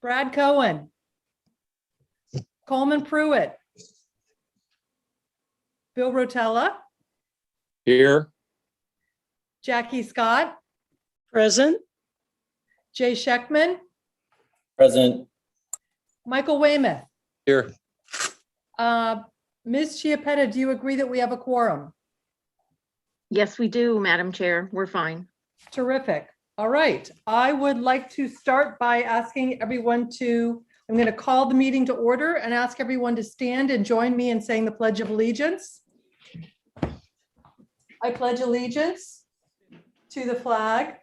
Brad Cohen, Coleman Pruitt, Bill Rotella, Here. Jackie Scott, Present. Jay Scheckman, Present. Michael Weymouth. Here. Ms. Chiappetta, do you agree that we have a quorum? Yes, we do, Madam Chair. We're fine. Terrific. All right. I would like to start by asking everyone I'm going to call the meeting to order and ask everyone to stand and join me in saying the Pledge of Allegiance. I pledge allegiance to the flag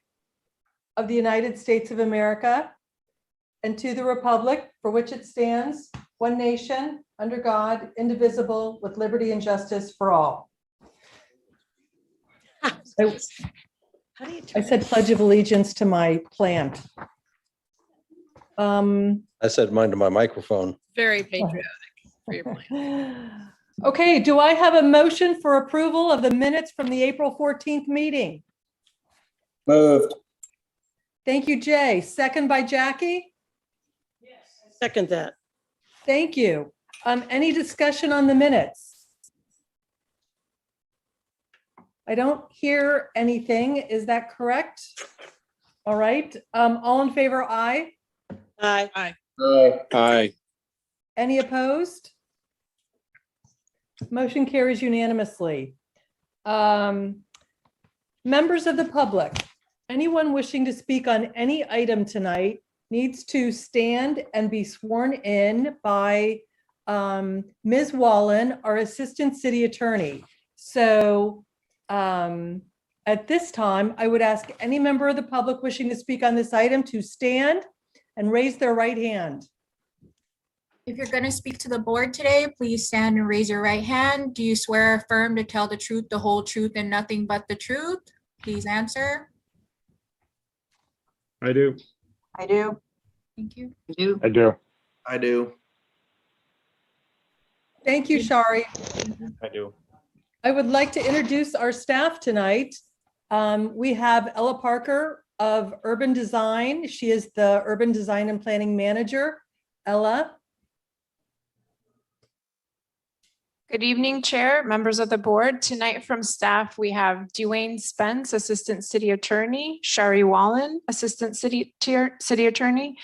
of the United States of America and to the republic for which it stands, one nation, under God, indivisible, with liberty and justice for all. I said Pledge of Allegiance to my plant. I said mine to my microphone. Very patriotic for your plan. Okay, do I have a motion for approval of the minutes from the April 14th meeting? Moved. Thank you, Jay. Second by Jackie? Second that. Thank you. Any discussion on the minutes? I don't hear anything. Is that correct? All right. All in favor, aye. Aye. Aye. Aye. Any opposed? Motion carries unanimously. Members of the public, anyone wishing to speak on any item tonight needs to stand and be sworn in by Ms. Wallen, our Assistant City Attorney. So at this time, I would ask any member of the public wishing to speak on this item to stand and raise their right hand. If you're going to speak to the board today, please stand and raise your right hand. Do you swear or affirm to tell the truth, the whole truth, and nothing but the truth? Please answer. I do. I do. Thank you. I do. I do. Thank you, Shari. I do. I would like to introduce our staff tonight. We have Ella Parker of Urban Design. She is the Urban Design and Planning Manager. Ella. Good evening, Chair, members of the board. Tonight from staff, we have Dwayne Spence, Assistant City Attorney, Shari Wallen, Assistant City Attorney.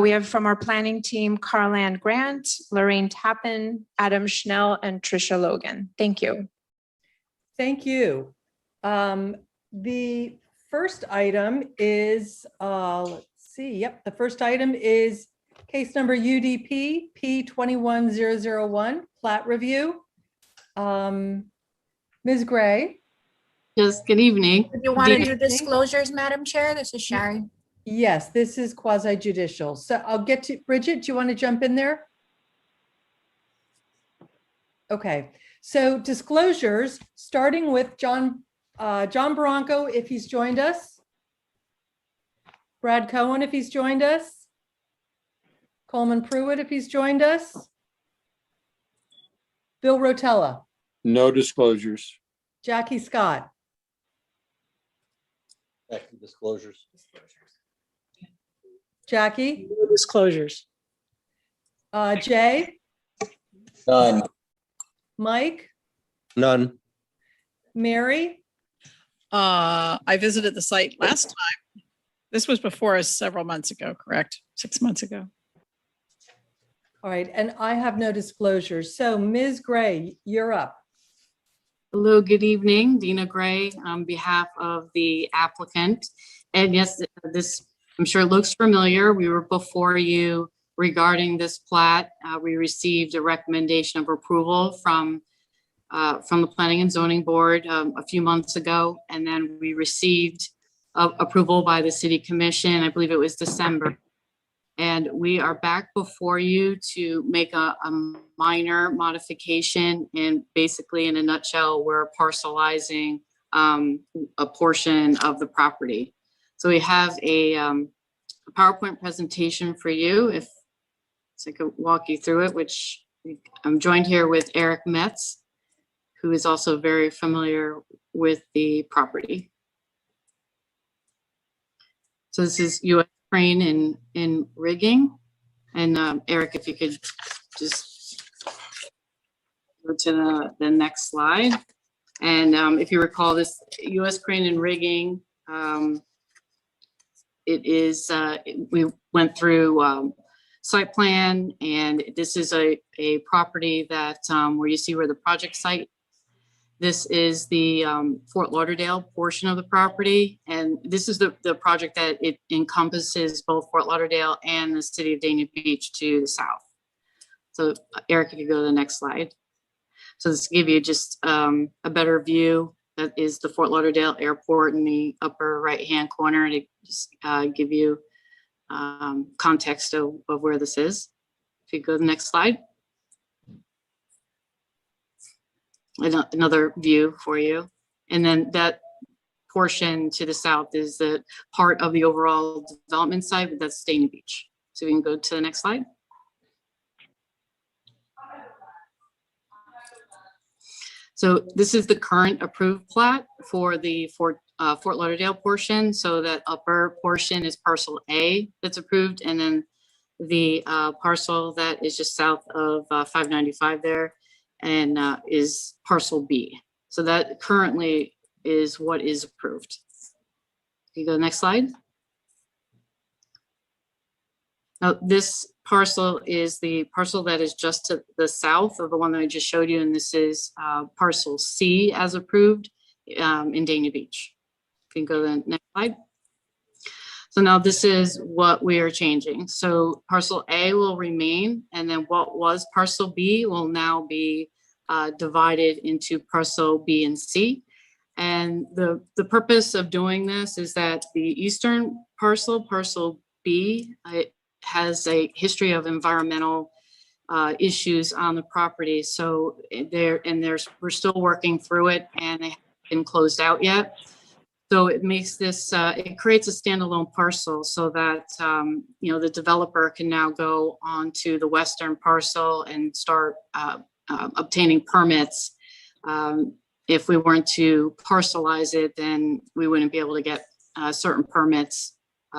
We have from our planning team, Carlan Grant, Lorraine Tappan, Adam Schnell, and Trisha Logan. Thank you. Thank you. The first item is, let's see, yep, the first item is case number UDP P21001, plat review. Ms. Gray. Yes, good evening. Do you want to do disclosures, Madam Chair? This is Shari. Yes, this is quasi judicial. So I'll get to Bridget. Do you want to jump in there? Okay, so disclosures, starting with John Bronco, if he's joined us. Brad Cohen, if he's joined us. Coleman Pruitt, if he's joined us. Bill Rotella. No disclosures. Jackie Scott. Back to disclosures. Jackie. No disclosures. Jay. None. Mike. None. Mary. I visited the site last time. This was before us several months ago, correct? 6 months ago. All right, and I have no disclosures. So Ms. Gray, you're up. Hello, good evening. Dina Gray on behalf of the applicant. And yes, this I'm sure looks familiar. We were before you regarding this plat. We received a recommendation of approval from the Planning and Zoning Board a few months ago, and then we received approval by the City Commission. I believe it was December. And we are back before you to make a minor modification. And basically, in a nutshell, we're parcelizing a portion of the property. So we have a PowerPoint presentation for you, if so I could walk you through it, which I'm joined here with Eric Metz, who is also very familiar with the property. So this is U.S. Crane and Rigging. And Eric, if you could just go to the next slide. And if you recall, this U.S. Crane and Rigging, it is, we went through site plan, and this is a property that where you see where the project site. This is the Fort Lauderdale portion of the property, and this is the project that it encompasses both Fort Lauderdale and the city of Dania Beach to the south. So Eric, if you go to the next slide. So this will give you just a better view. That is the Fort Lauderdale Airport in the upper right-hand corner to just give you context of where this is. If you go to the next slide. Another view for you. And then that portion to the south is the part of the overall development site, but that's Dania Beach. So we can go to the next slide. So this is the current approved plat for the Fort Lauderdale portion. So that upper portion is parcel A that's approved, and then the parcel that is just south of 595 there and is parcel B. So that currently is what is approved. You go to the next slide. Now this parcel is the parcel that is just to the south of the one that I just showed you, and this is parcel C as approved in Dania Beach. You can go to the next slide. So now this is what we are changing. So parcel A will remain, and then what was parcel B will now be divided into parcel B and C. And the purpose of doing this is that the eastern parcel, parcel B, it has a history of environmental issues on the property. So we're still working through it, and they haven't been closed out yet. So it makes this, it creates a standalone parcel so that, you know, the developer can now go onto the western parcel and start obtaining permits. If we weren't to parcelize it, then we wouldn't be able to get certain permits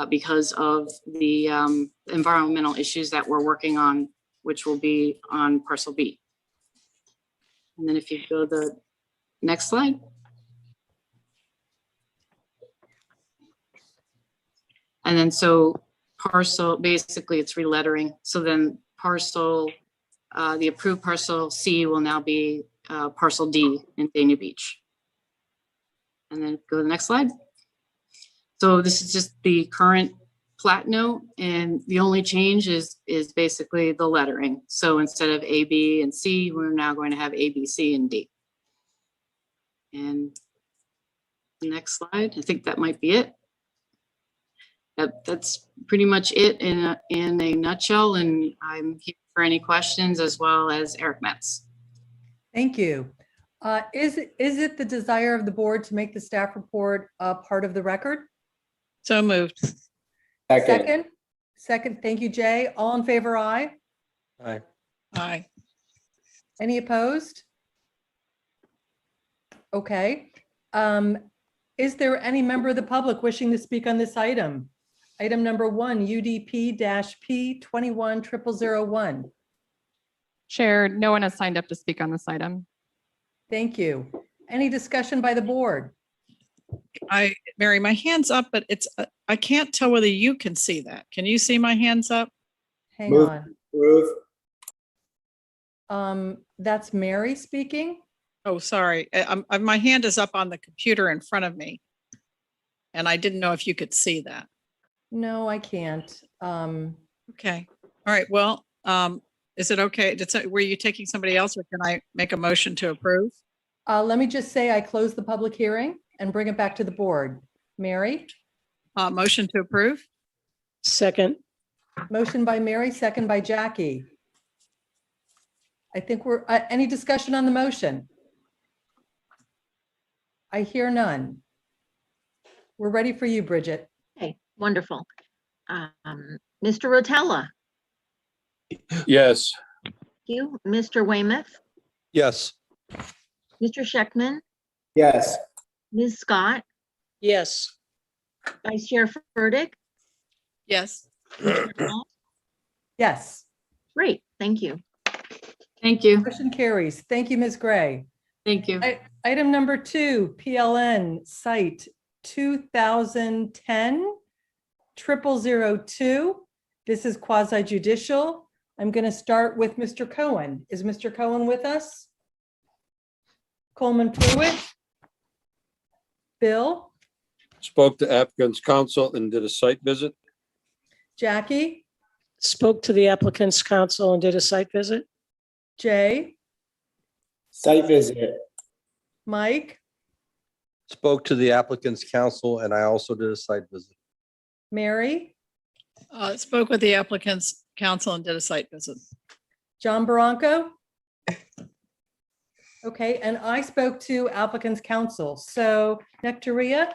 because of the environmental issues that we're working on, which will be on parcel B. And then if you go to the next slide. And then so parcel, basically it's relettering. So then parcel, the approved parcel C will now be parcel D in Dania Beach. And then go to the next slide. So this is just the current plat note, and the only change is basically the lettering. So instead of A, B, and C, we're now going to have A, B, C, and D. And the next slide, I think that might be it. That's pretty much it in a nutshell, and I'm here for any questions as well as Eric Metz. Thank you. Is it the desire of the board to make the staff report part of the record? So moved. Second. Thank you, Jay. All in favor, aye. Aye. Aye. Any opposed? Okay. Is there any member of the public wishing to speak on this item? Item number 1, UDP-P 21-0001. Chair, no one has signed up to speak on this item. Thank you. Any discussion by the board? Mary, my hand's up, but it's, I can't tell whether you can see that. Can you see my hands up? Hang Move. on. Approve. That's Mary speaking. Oh, sorry. My hand is up on the computer in front of me. And I didn't know if you could see that. No, I can't. Okay. All right. Well, is it okay? Were you taking somebody else, or can I make a motion to approve? Let me just say I close the public hearing and bring it back to the board. Mary? Motion to approve? Second. Motion by Mary, second by Jackie. I think we're, any discussion on the motion? I hear none. We're ready for you, Bridget. Okay, wonderful. Mr. Rotella, Yes. you. Mr. Weymouth, Yes. Mr. Scheckman, Yes. Ms. Scott, Yes. Vice Chair Furtick. Yes. and Chair Hall. Yes, Great, thank you. Thank you. motion carries. Thank you, Ms. Gray. Thank you. Item number 2, PLN site 2010-0002. This is quasi judicial. I'm going to start with Mr. Cohen. Is Mr. Cohen with us? Coleman Pruitt? Bill? Spoke to applicant's counsel and did a site visit. Jackie? Spoke to the applicant's counsel and did a site visit. Jay? Site visit. Mike? Spoke to the applicant's counsel and I also did a site visit. Mary? Spoke with the applicant's counsel and did a site visit. John Baranco? Okay, and I spoke to applicant's counsel. So Nectaria?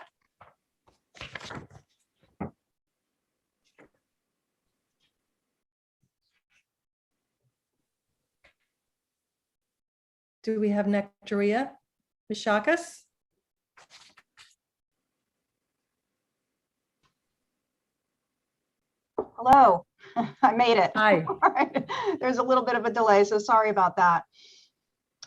Do we have Nectaria? Ms. Shakas? Hello, I made it. Hi. All right. There's a little bit of a delay, so sorry about that.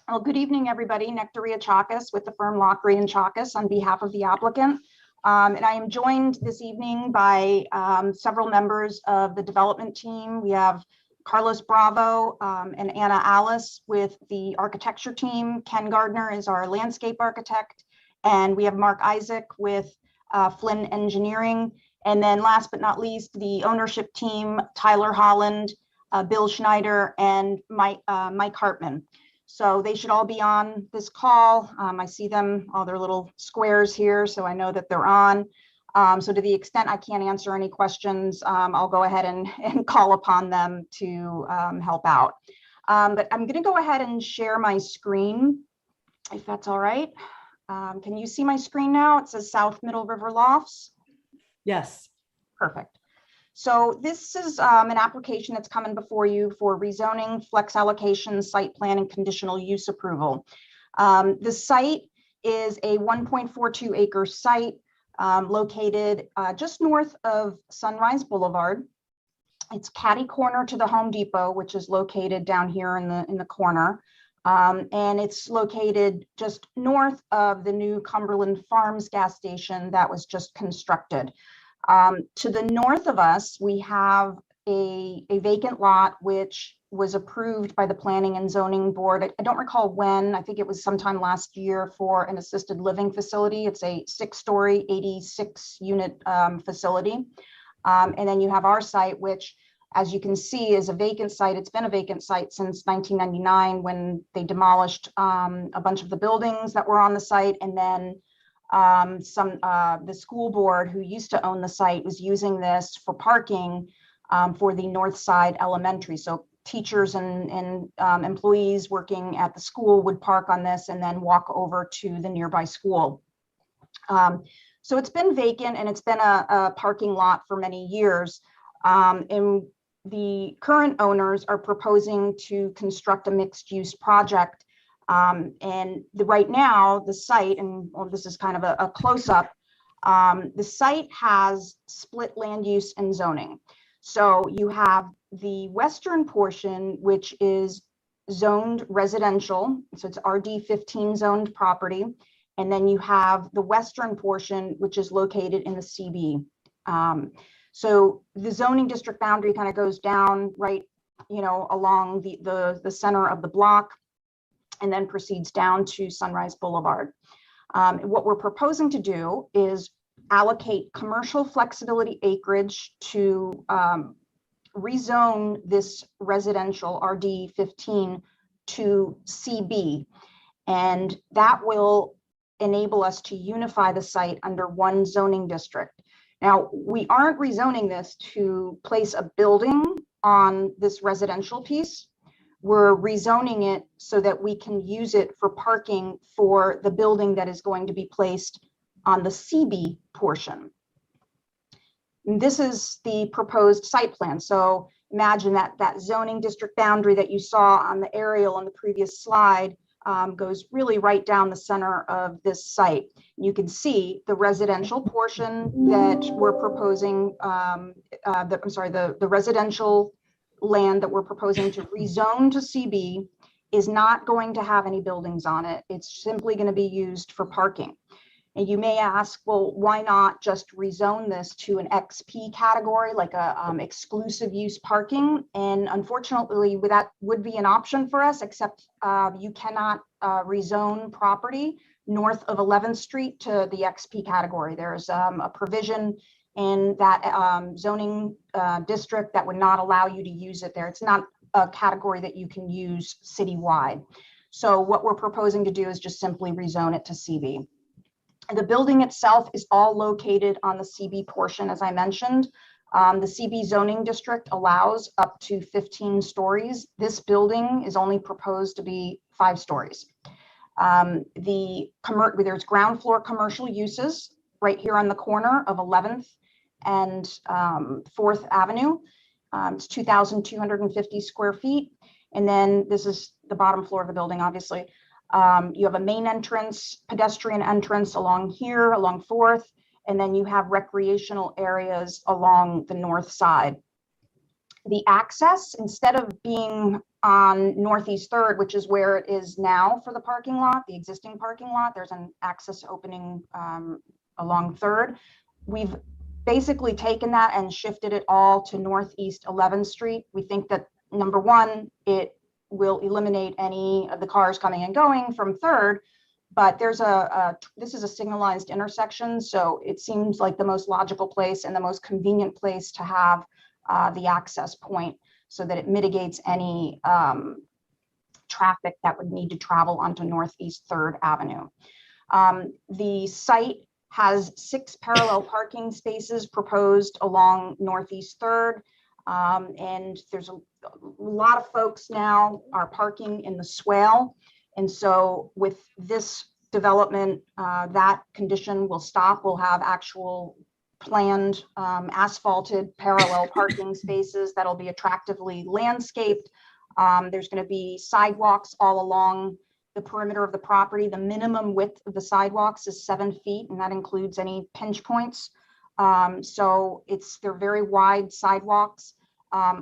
Well, good evening, everybody. Nectaria Chakas with the firm Lockery and Chakas on behalf of the applicant. And I am joined this evening by several members of the development team. We have Carlos Bravo and Anna Alice with the architecture team. Ken Gardner is our landscape architect. And we have Mark Isaac with Flynn Engineering. And then last but not least, the ownership team, Tyler Holland, Bill Schneider, and Mike Hartman. So they should all be on this call. I see them, all their little squares here, so I know that they're on. So to the extent I can't answer any questions, I'll go ahead and call upon them to help out. But I'm going to go ahead and share my screen, if that's all right. Can you see my screen now? It says South Middle River Lofts. Yes. Perfect. So this is an application that's coming before you for rezoning, flex allocation, site plan, and conditional use approval. The site is a 1.42 acre site located just north of Sunrise Boulevard. It's catty corner to the Home Depot, which is located down here in the corner. And it's located just north of the new Cumberland Farms gas station that was just constructed. To the north of us, we have a vacant lot, which was approved by the Planning and Zoning Board. I don't recall when, I think it was sometime last year for an assisted living facility. It's a 6-story, 86 unit facility. And then you have our site, which, as you can see, is a vacant site. It's been a vacant site since 1999 when they demolished a bunch of the buildings that were on the site. And then the school board who used to own the site was using this for parking for the North Side Elementary. So teachers and employees working at the school would park on this and then walk over to the nearby school. So it's been vacant and it's been a parking lot for many years. And the current owners are proposing to construct a mixed use project. Right now, the site, and this is kind of a close-up, the site has split land use and zoning. So you have the western portion, which is zoned residential. So it's RD 15 zoned property. And then you have the western portion, which is located in the CB. So the zoning district boundary kind of goes down right, along the center of the block, and then proceeds down to Sunrise Boulevard. What we're proposing to do is allocate commercial flexibility acreage to rezone this residential RD 15 to CB. And that will enable us to unify the site under one zoning district. Now, we aren't rezoning this to place a building on this residential piece. We're rezoning it so that we can use it for parking for the building that is going to be placed on the CB portion. And this is the proposed site plan. So imagine that zoning district boundary that you saw on the aerial on the previous slide goes really right down the center of this site. You can see the residential portion that we're proposing, the residential land that we're proposing to rezone to CB is not going to have any buildings on it. It's simply going to be used for parking. And you may ask, well, why not just rezone this to an XP category, like a exclusive use parking? And unfortunately, that would be an option for us, except you cannot rezone property north of 11th Street to the XP category. There's a provision in that zoning district that would not allow you to use it there. It's not a category that you can use citywide. So what we're proposing to do is just simply rezone it to CB. The building itself is all located on the CB portion, as I mentioned. The CB zoning district allows up to 15 stories. This building is only proposed to be 5 stories. There's ground floor commercial uses right here on the corner of 11th and 4th Avenue. It's 2,250 square feet. And then this is the bottom floor of the building, obviously. You have a main entrance, pedestrian entrance along here, along 4th, and then you have recreational areas along the north side. The access, instead of being on Northeast 3rd, which is where it is now for the parking lot, the existing parking lot, there's an access opening along 3rd. We've basically taken that and shifted it all to Northeast 11th Street. We think that, number one, it will eliminate any of the cars coming and going from 3rd, but there's this is a signalized intersection, so it seems like the most logical place and the most convenient place to have the access point so that it mitigates any traffic that would need to travel onto Northeast 3rd Avenue. The site has 6 parallel parking spaces proposed along Northeast 3rd. And there's a lot of folks now are parking in the swale. And so with this development, that condition will stop. We'll have actual planned asphalted parallel parking spaces that'll be attractively landscaped. There's going to be sidewalks all along the perimeter of the property. The minimum width of the sidewalks is 7 feet, and that includes any pinch points. So they're very wide sidewalks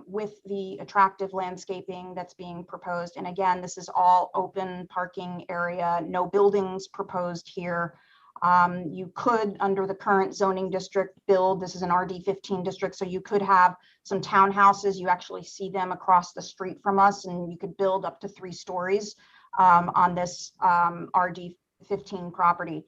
with the attractive landscaping that's being proposed. And again, this is all open parking area, no buildings proposed here. You could, under the current zoning district, build, this is an RD15 district, so you could have some townhouses. You actually see them across the street from us, and you could build up to 3 stories on this RD15 property.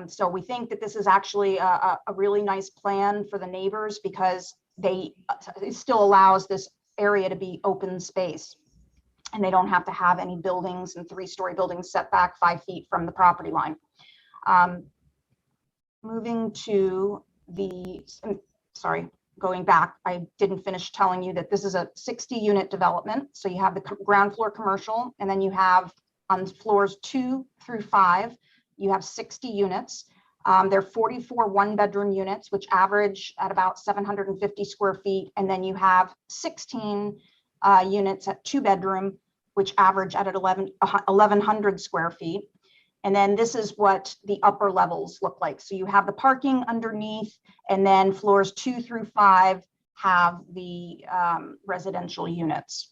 So we think that this is actually a really nice plan for the neighbors because it still allows this area to be open space, and they don't have to have any buildings and 3-story buildings set back 5 feet from the property line. Moving to going back, I didn't finish telling you that this is a 60-unit development. So you have the ground floor commercial, and then you have on floors 2 through 5, you have 60 units. There are 44 one-bedroom units, which average at about 750 square feet. And then you have 16 units at 2-bedroom, which average at 1,100 square feet. And then this is what the upper levels look like. So you have the parking underneath, and then floors 2 through 5 have the residential units.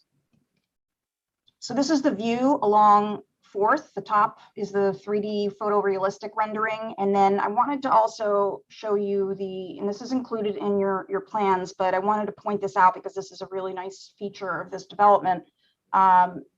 So this is the view along 4th. The top is the 3D photorealistic rendering. And then I wanted to also show you and this is included in your plans, but I wanted to point this out because this is a really nice feature of this development.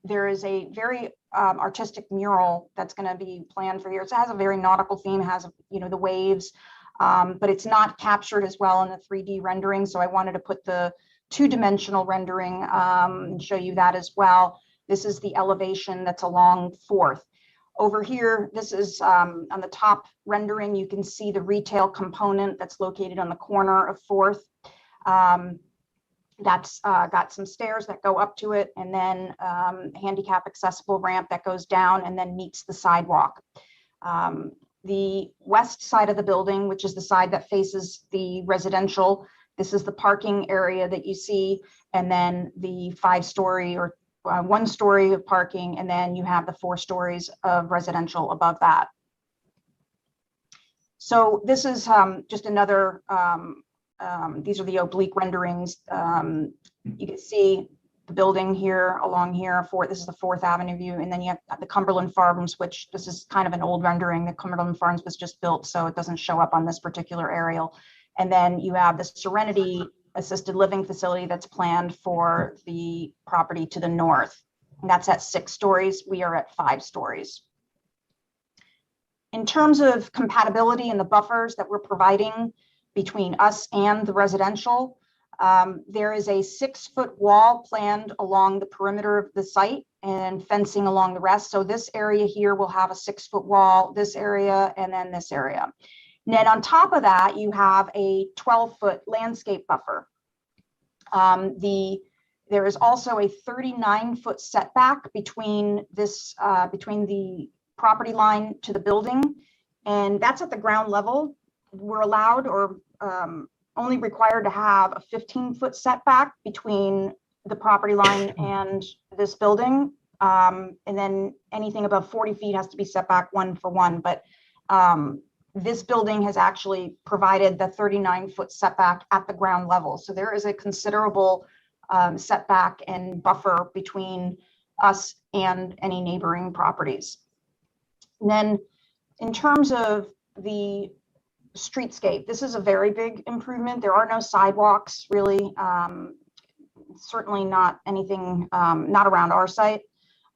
There is a very artistic mural that's going to be planned for here. It has a very nautical theme. It has, the waves, but it's not captured as well in the 3D rendering. So I wanted to put the 2-dimensional rendering and show you that as well. This is the elevation that's along 4th. Over here, this is on the top rendering. You can see the retail component that's located on the corner of 4th. That's got some stairs that go up to it, and then handicap accessible ramp that goes down and then meets the sidewalk. The west side of the building, which is the side that faces the residential, This is the parking area that you see, and then the 5-story or 1 story of parking, and then you have the 4 stories of residential above that. So this is just another, these are the oblique renderings. You can see the building here along here. This is the 4th Avenue view, and then you have the Cumberland Farms, which this is kind of an old rendering. The Cumberland Farms was just built, so it doesn't show up on this particular aerial. And then you have the Serenity Assisted Living Facility that's planned for the property to the north. And that's at 6 stories. We are at 5 stories. In terms of compatibility and the buffers that we're providing between us and the residential, there is a 6-foot wall planned along the perimeter of the site and fencing along the rest. So this area here will have a 6-foot wall, this area, and then this area. And then on top of that, you have a 12-foot landscape buffer. There is also a 39-foot setback between this, between the property line to the building, and that's at the ground level. We're allowed or only required to have a 15-foot setback between the property line and this building. And then anything above 40 feet has to be set back 1 for 1. But this building has actually provided the 39-foot setback at the ground level. So there is a considerable setback and buffer between us and any neighboring properties. And then in terms of the streetscape, this is a very big improvement. There are no sidewalks really, certainly not anything, not around our site,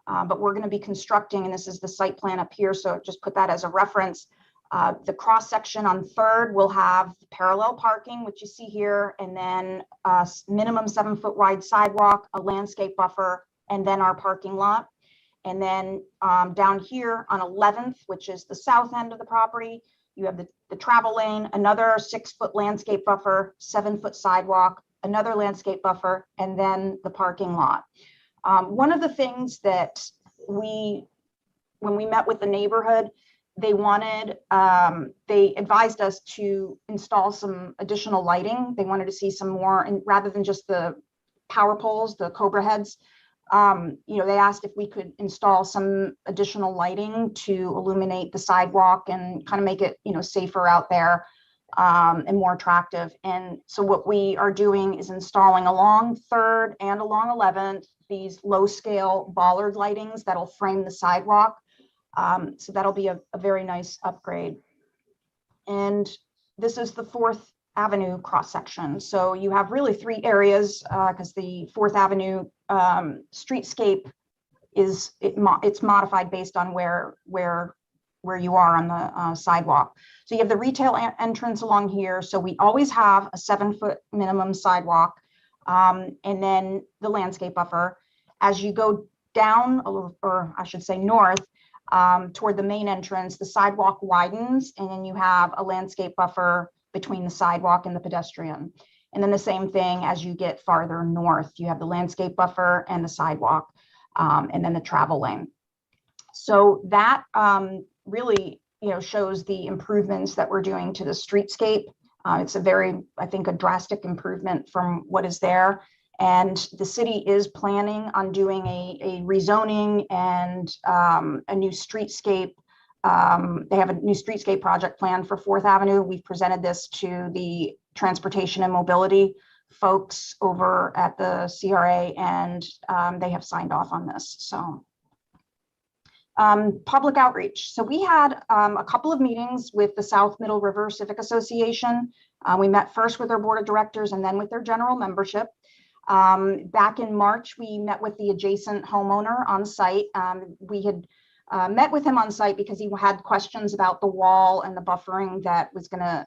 but we're going to be constructing, and this is the site plan up here, so just put that as a reference. The cross section on 3rd will have parallel parking, which you see here, and then a minimum 7-foot wide sidewalk, a landscape buffer, and then our parking lot. And then down here on 11th, which is the south end of the property, you have the travel lane, another 6-foot landscape buffer, 7-foot sidewalk, another landscape buffer, and then the parking lot. One of the things that when we met with the neighborhood, they wanted, they advised us to install some additional lighting. They wanted to see some more, and rather than just the power poles, the Cobra heads, they asked if we could install some additional lighting to illuminate the sidewalk and kind of make it, safer out there and more attractive. And so what we are doing is installing along 3rd and along 11th, these low scale bollard lightings that'll frame the sidewalk. So that'll be a very nice upgrade. And this is the 4th Avenue cross section. So you have really 3 areas because the 4th Avenue streetscape it's modified based on where you are on the sidewalk. So you have the retail entrance along here. So we always have a 7-foot minimum sidewalk, and then the landscape buffer. As you go down, or I should say north, toward the main entrance, the sidewalk widens, and then you have a landscape buffer between the sidewalk and the pedestrian. And then the same thing as you get farther north, you have the landscape buffer and the sidewalk, and then the travel lane. So that really, shows the improvements that we're doing to the streetscape. It's a very, I think, a drastic improvement from what is there. And the city is planning on doing a rezoning and a new streetscape. They have a new streetscape project planned for 4th Avenue. We've presented this to the transportation and mobility folks over at the CRA, and they have signed off on this. So public outreach. So we had a couple of meetings with the South Middle River Civic Association. We met first with their board of directors and then with their general membership. Back in March, we met with the adjacent homeowner on site. We had met with him on site because he had questions about the wall and the buffering that was going to,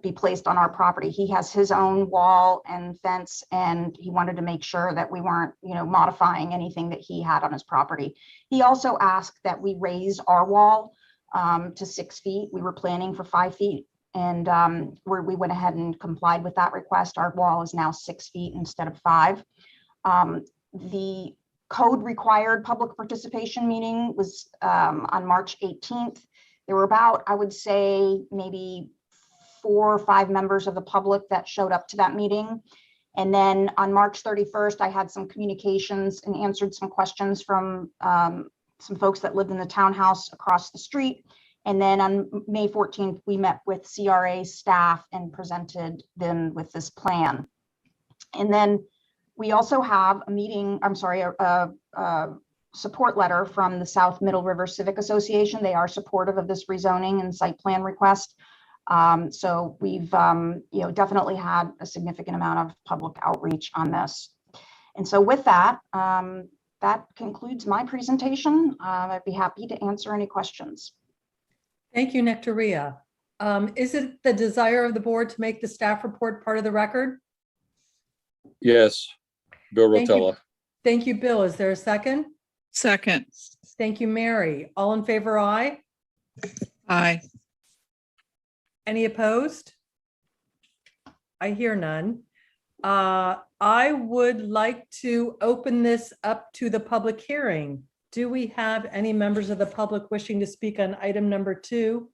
be placed on our property. He has his own wall and fence, and he wanted to make sure that we weren't, modifying anything that he had on his property. He also asked that we raise our wall to 6 feet. We were planning for 5 feet. And we went ahead and complied with that request. Our wall is now 6 feet instead of 5. The code required public participation meeting was on March 18th. There were about, I would say, maybe 4 or 5 members of the public that showed up to that meeting. And then on March 31st, I had some communications and answered some questions from some folks that lived in the townhouse across the street. And then on May 14th, we met with CRA staff and presented them with this plan. And then we also have a support letter from the South Middle River Civic Association. They are supportive of this rezoning and site plan request. So we've definitely had a significant amount of public outreach on this. And so with that, that concludes my presentation. I'd be happy to answer any questions. Thank you, Nectaria. Is it the desire of the board to make the staff report part of the record? Yes. Bill Thank you. Rotella. Thank you, Bill. Is there a second? Second. Thank you, Mary. All in favor, aye. Aye. Any opposed? I hear none. I would like to open this up to the public hearing. Do we have any members of the public wishing to speak on item number 2,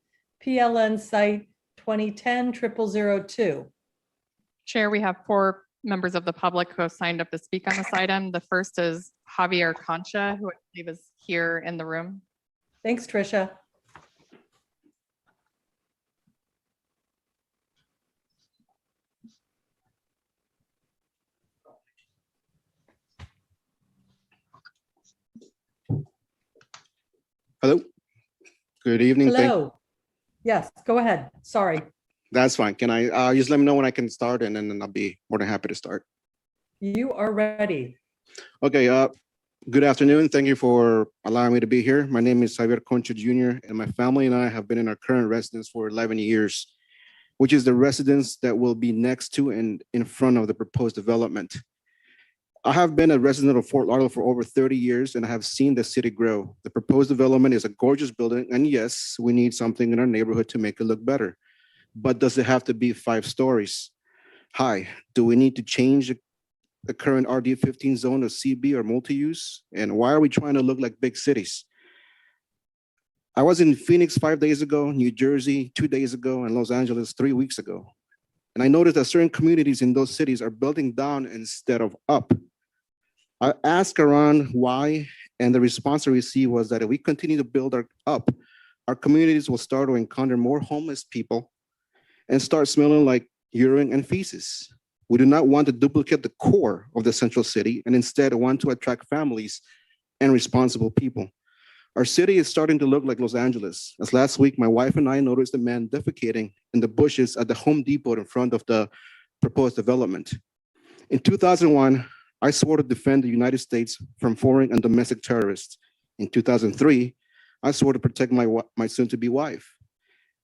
PLN site 2010-0002? Chair, we have 4 members of the public who have signed up to speak on this item. The first is Javier Concha, who I believe is here in the room. Thanks, Tricia. Hello. Good evening. Hello. Yes, go ahead. Sorry. That's fine. Can I just let me know when I can start, and then I'll be more than happy to start. You are ready. Okay. Good afternoon. Thank you for allowing me to be here. My name is Javier Concha Jr., and my family and I have been in our current residence for 11 years, which is the residence that will be next to and in front of the proposed development. I have been a resident of Fort Lauderdale for over 30 years, and I have seen the city grow. The proposed development is a gorgeous building, and yes, we need something in our neighborhood to make it look better. But does it have to be 5 stories high? Do we need to change the current RD15 zone of CB or multi-use? And why are we trying to look like big cities? I was in Phoenix 5 days ago, New Jersey 2 days ago, and Los Angeles 3 weeks ago. And I noticed that certain communities in those cities are building down instead of up. I asked around why, and the response I received was that if we continue to build up, our communities will start to encounter more homeless people and start smelling like urine and feces. We do not want to duplicate the core of the central city, and instead want to attract families and responsible people. Our city is starting to look like Los Angeles. As last week, my wife and I noticed a man defecating in the bushes at the Home Depot in front of the proposed development. In 2001, I swore to defend the United States from foreign and domestic terrorists. In 2003, I swore to protect my soon-to-be wife.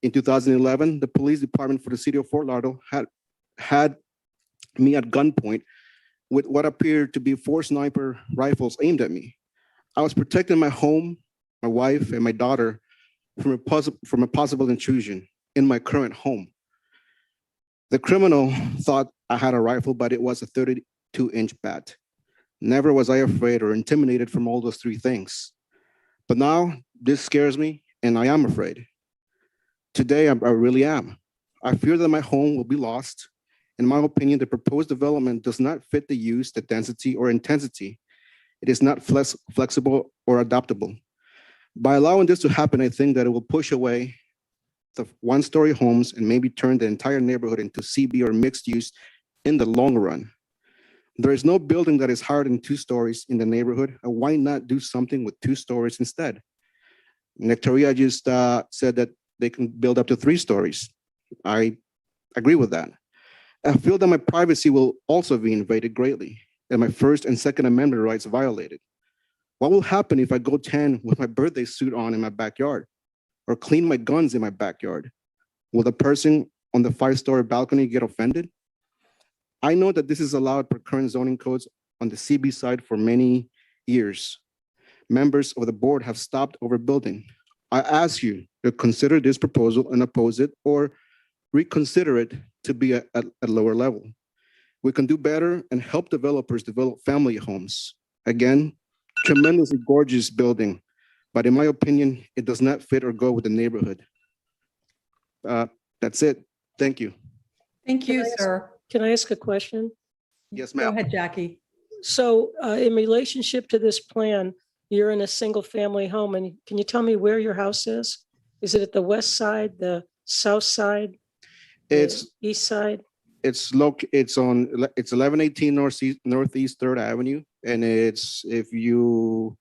In 2011, the police department for the city of Fort Lauderdale had me at gunpoint with what appeared to be 4 sniper rifles aimed at me. I was protecting my home, my wife, and my daughter from a possible intrusion in my current home. The criminal thought I had a rifle, but it was a 32-inch bat. Never was I afraid or intimidated from all those 3 things. But now this scares me, and I am afraid. Today, I really am. I fear that my home will be lost. In my opinion, the proposed development does not fit the use, the density, or intensity. It is not flexible or adaptable. By allowing this to happen, I think that it will push away the 1-story homes and maybe turn the entire neighborhood into CB or mixed use in the long run. There is no building that is higher than 2 stories in the neighborhood. And why not do something with 2 stories instead? Nectaria just said that they can build up to 3 stories. I agree with that. I feel that my privacy will also be invaded greatly, and my First and Second Amendment rights violated. What will happen if I go tan with my birthday suit on in my backyard, or clean my guns in my backyard? Will the person on the 5-story balcony get offended? I know that this is allowed per current zoning codes on the CB side for many years. Members of the board have stopped overbuilding. I ask you to consider this proposal and oppose it, or reconsider it to be at a lower level. We can do better and help developers develop family homes. Again, tremendously gorgeous building, but in my opinion, it does not fit or go with the neighborhood. That's it. Thank you. Thank Can you, I ask- sir. Can I ask a question? Yes, Go ma'am. ahead, Jackie. So in relationship to this plan, you're in a single family home, and can you tell me where your house is? Is it at the west side, the south side? the It's East side? it's 1118 Northeast 3rd Avenue, and it's, if you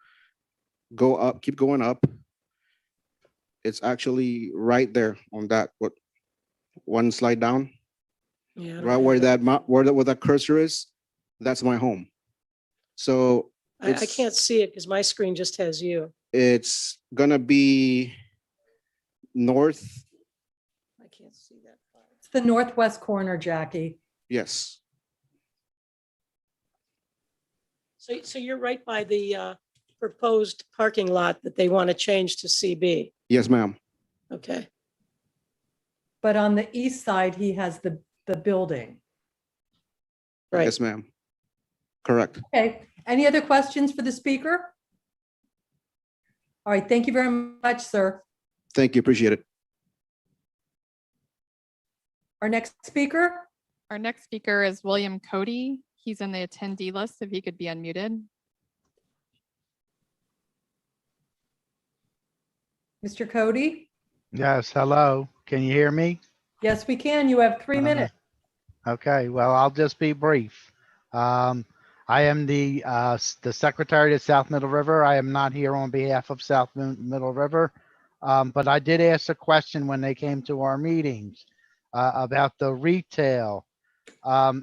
go up, keep going up, it's actually right there on that, what, one slide down, Yeah. I don't right have where that. where that cursor is, that's my home. So I can't see it because my screen just has you. it's gonna be north, I can't see that far. It's the northwest corner, Jackie. yes, So you're right by the proposed parking lot that they want to change to CB. yes, ma'am. Okay. But on the east side, he has the building. Right. Yes, ma'am. Correct. Okay, any other questions for the speaker? All right, thank you very much, sir. Thank you, appreciate it. Our next speaker, Our next speaker is William Cody. He's in the attendee list, if he could be unmuted. Mr. Cody? Yes, hello. Can you hear me? Yes, we can. You have 3 minutes. Okay, well, I'll just be brief. I am the secretary of South Middle River. I am not here on behalf of South Middle River, but I did ask a question when they came to our meetings about the retail.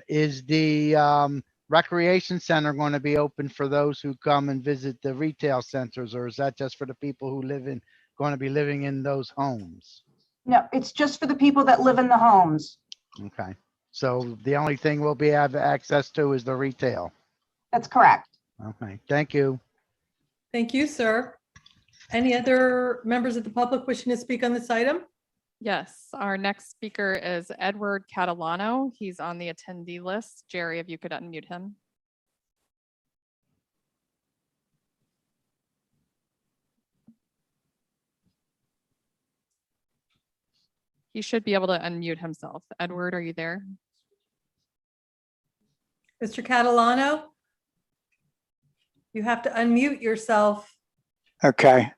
Is the recreation center going to be open for those who come and visit the retail centers, or is that just for the people who going to be living in those homes? No, it's just for the people that live in the homes. Okay, so the only thing we'll have access to is the retail. That's correct. Okay, thank you. Thank you, sir. Any other members of the public wishing to speak on this item? Yes, our next speaker is Edward Catalano. He's on the attendee list. Jerry, if you could unmute him. He should be able to unmute himself. Edward, are you there? Mr. Catalano? You have to unmute yourself. Okay.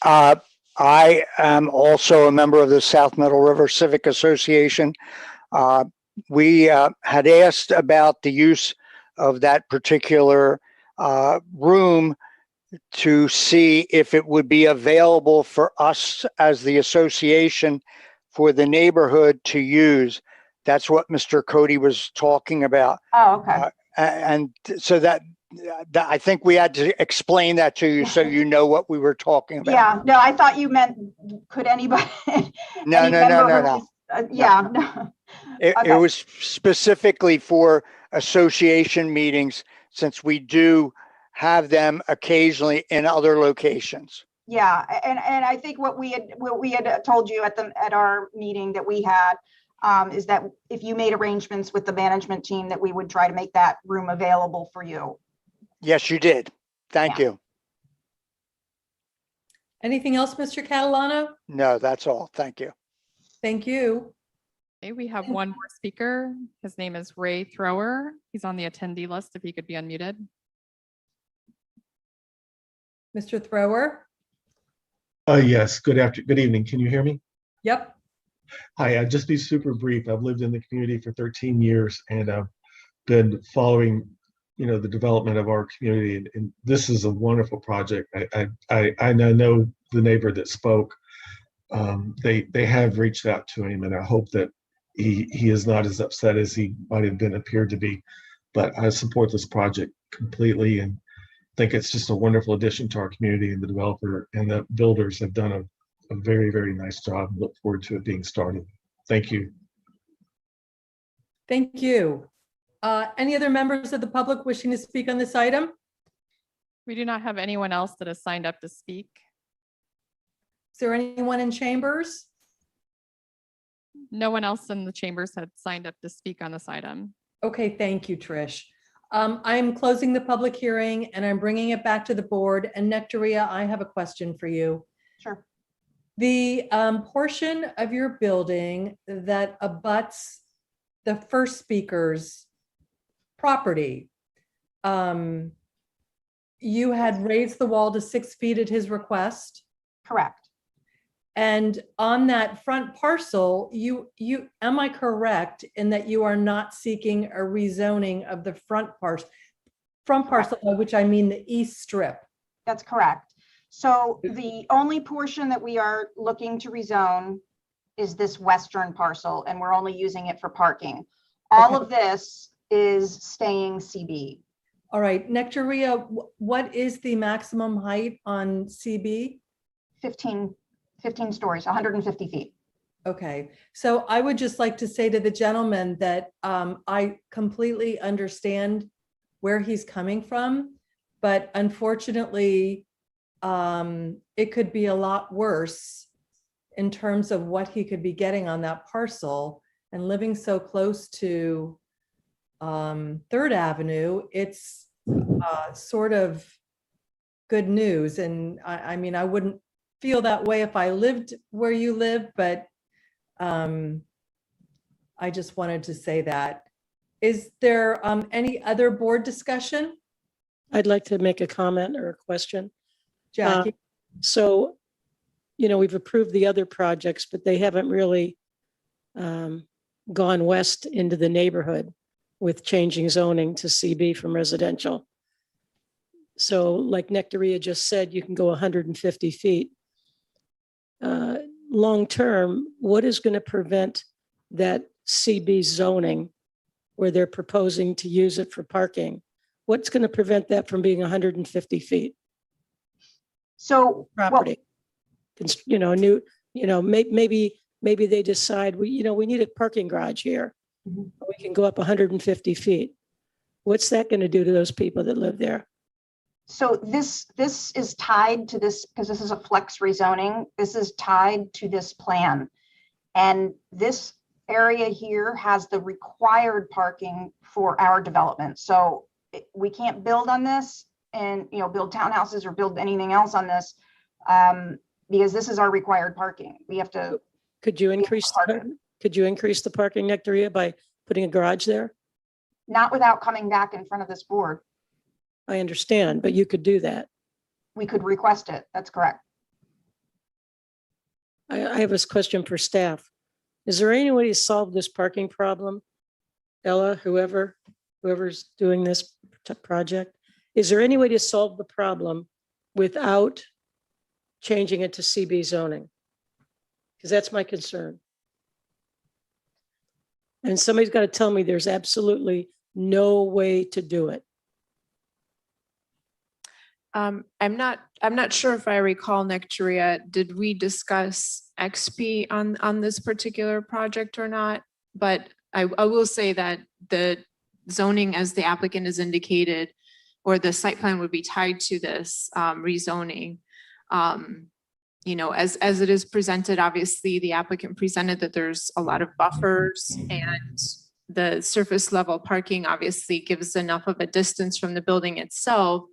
I am also a member of the South Middle River Civic Association. We had asked about the use of that particular room to see if it would be available for us as the association for the neighborhood to use. That's what Mr. Cody was talking about. Oh, okay. And so that I think we had to explain that to you so you know what we were talking about. Yeah, no, I thought you meant, could anybody? No, any no, no, member no, of no. this- Yeah, no. It Okay. was specifically for association meetings, since we do have them occasionally in other locations. Yeah, and I think what we had told you at our meeting that we had is that if you made arrangements with the management team, that we would try to make that room available for you. Yes, you did. Thank you. Anything else, Mr. Catalano? No, that's all. Thank you. Thank you. Okay, we have one more speaker. His name is Ray Thrower. He's on the attendee list, if he could be unmuted. Mr. Thrower? Yes, good evening. Can you hear me? Yep. Hi, I'll just be super brief. I've lived in the community for 13 years and I've been following, the development of our community, and this is a wonderful project. I know the neighbor that spoke. They have reached out to him, and I hope that he is not as upset as he might have appeared to be. But I support this project completely and think it's just a wonderful addition to our community, and the developer and the builders have done a very, very nice job. Look forward to it being started. Thank you. Thank you. Any other members of the public wishing to speak on this item? We do not have anyone else that has signed up to speak. Is there anyone in chambers? No one else in the chambers had signed up to speak on this item. Okay, thank you, Trish. I'm closing the public hearing and I'm bringing it back to the board. And Nectaria, I have a question for you. Sure. The portion of your building that abuts the first speaker's property, you had raised the wall to 6 feet at his request. Correct. And on that front parcel, am I correct in that you are not seeking a rezoning of the front parcel, by which I mean the east strip? That's correct. So the only portion that we are looking to rezone is this western parcel, and we're only using it for parking. All of this is staying CB. All right, Nectaria, what is the maximum height on CB? 15 stories, 150 feet. Okay, so I would just like to say to the gentleman that I completely understand where he's coming from, but unfortunately, it could be a lot worse in terms of what he could be getting on that parcel. And living so close to 3rd Avenue, it's sort of good news. And I mean, I wouldn't feel that way if I lived where you live, but I just wanted to say that. Is there any other board discussion? I'd like to make a comment or a question. Jackie? So, we've approved the other projects, but they haven't really gone west into the neighborhood with changing zoning to CB from residential. So like Nectaria just said, you can go 150 feet. Long-term, what is going to prevent that CB zoning where they're proposing to use it for parking? What's going to prevent that from being 150 feet? So property, maybe they decide we need a parking garage here. We can go up 150 feet. What's that going to do to those people that live there? So this is tied to this, because this is a flex rezoning. This is tied to this plan. And this area here has the required parking for our development. So we can't build on this and, build townhouses or build anything else on this because this is our required parking. We have to. Could you increase the parking, Nectaria, by putting a garage there? Not without coming back in front of this board. I understand, but you could do that. We could request it. That's correct. I have this question for staff. Is there any way to solve this parking problem? Ella, whoever's doing this project, is there any way to solve the problem without changing it to CB zoning? Because that's my concern. And somebody's got to tell me there's absolutely no way to do it. I'm not sure if I recall, Nectaria, did we discuss XP on this particular project or not? But I will say that the zoning, as the applicant has indicated, or the site plan would be tied to this rezoning. As it is presented, obviously the applicant presented that there's a lot of buffers, and the surface level parking obviously gives enough of a distance from the building itself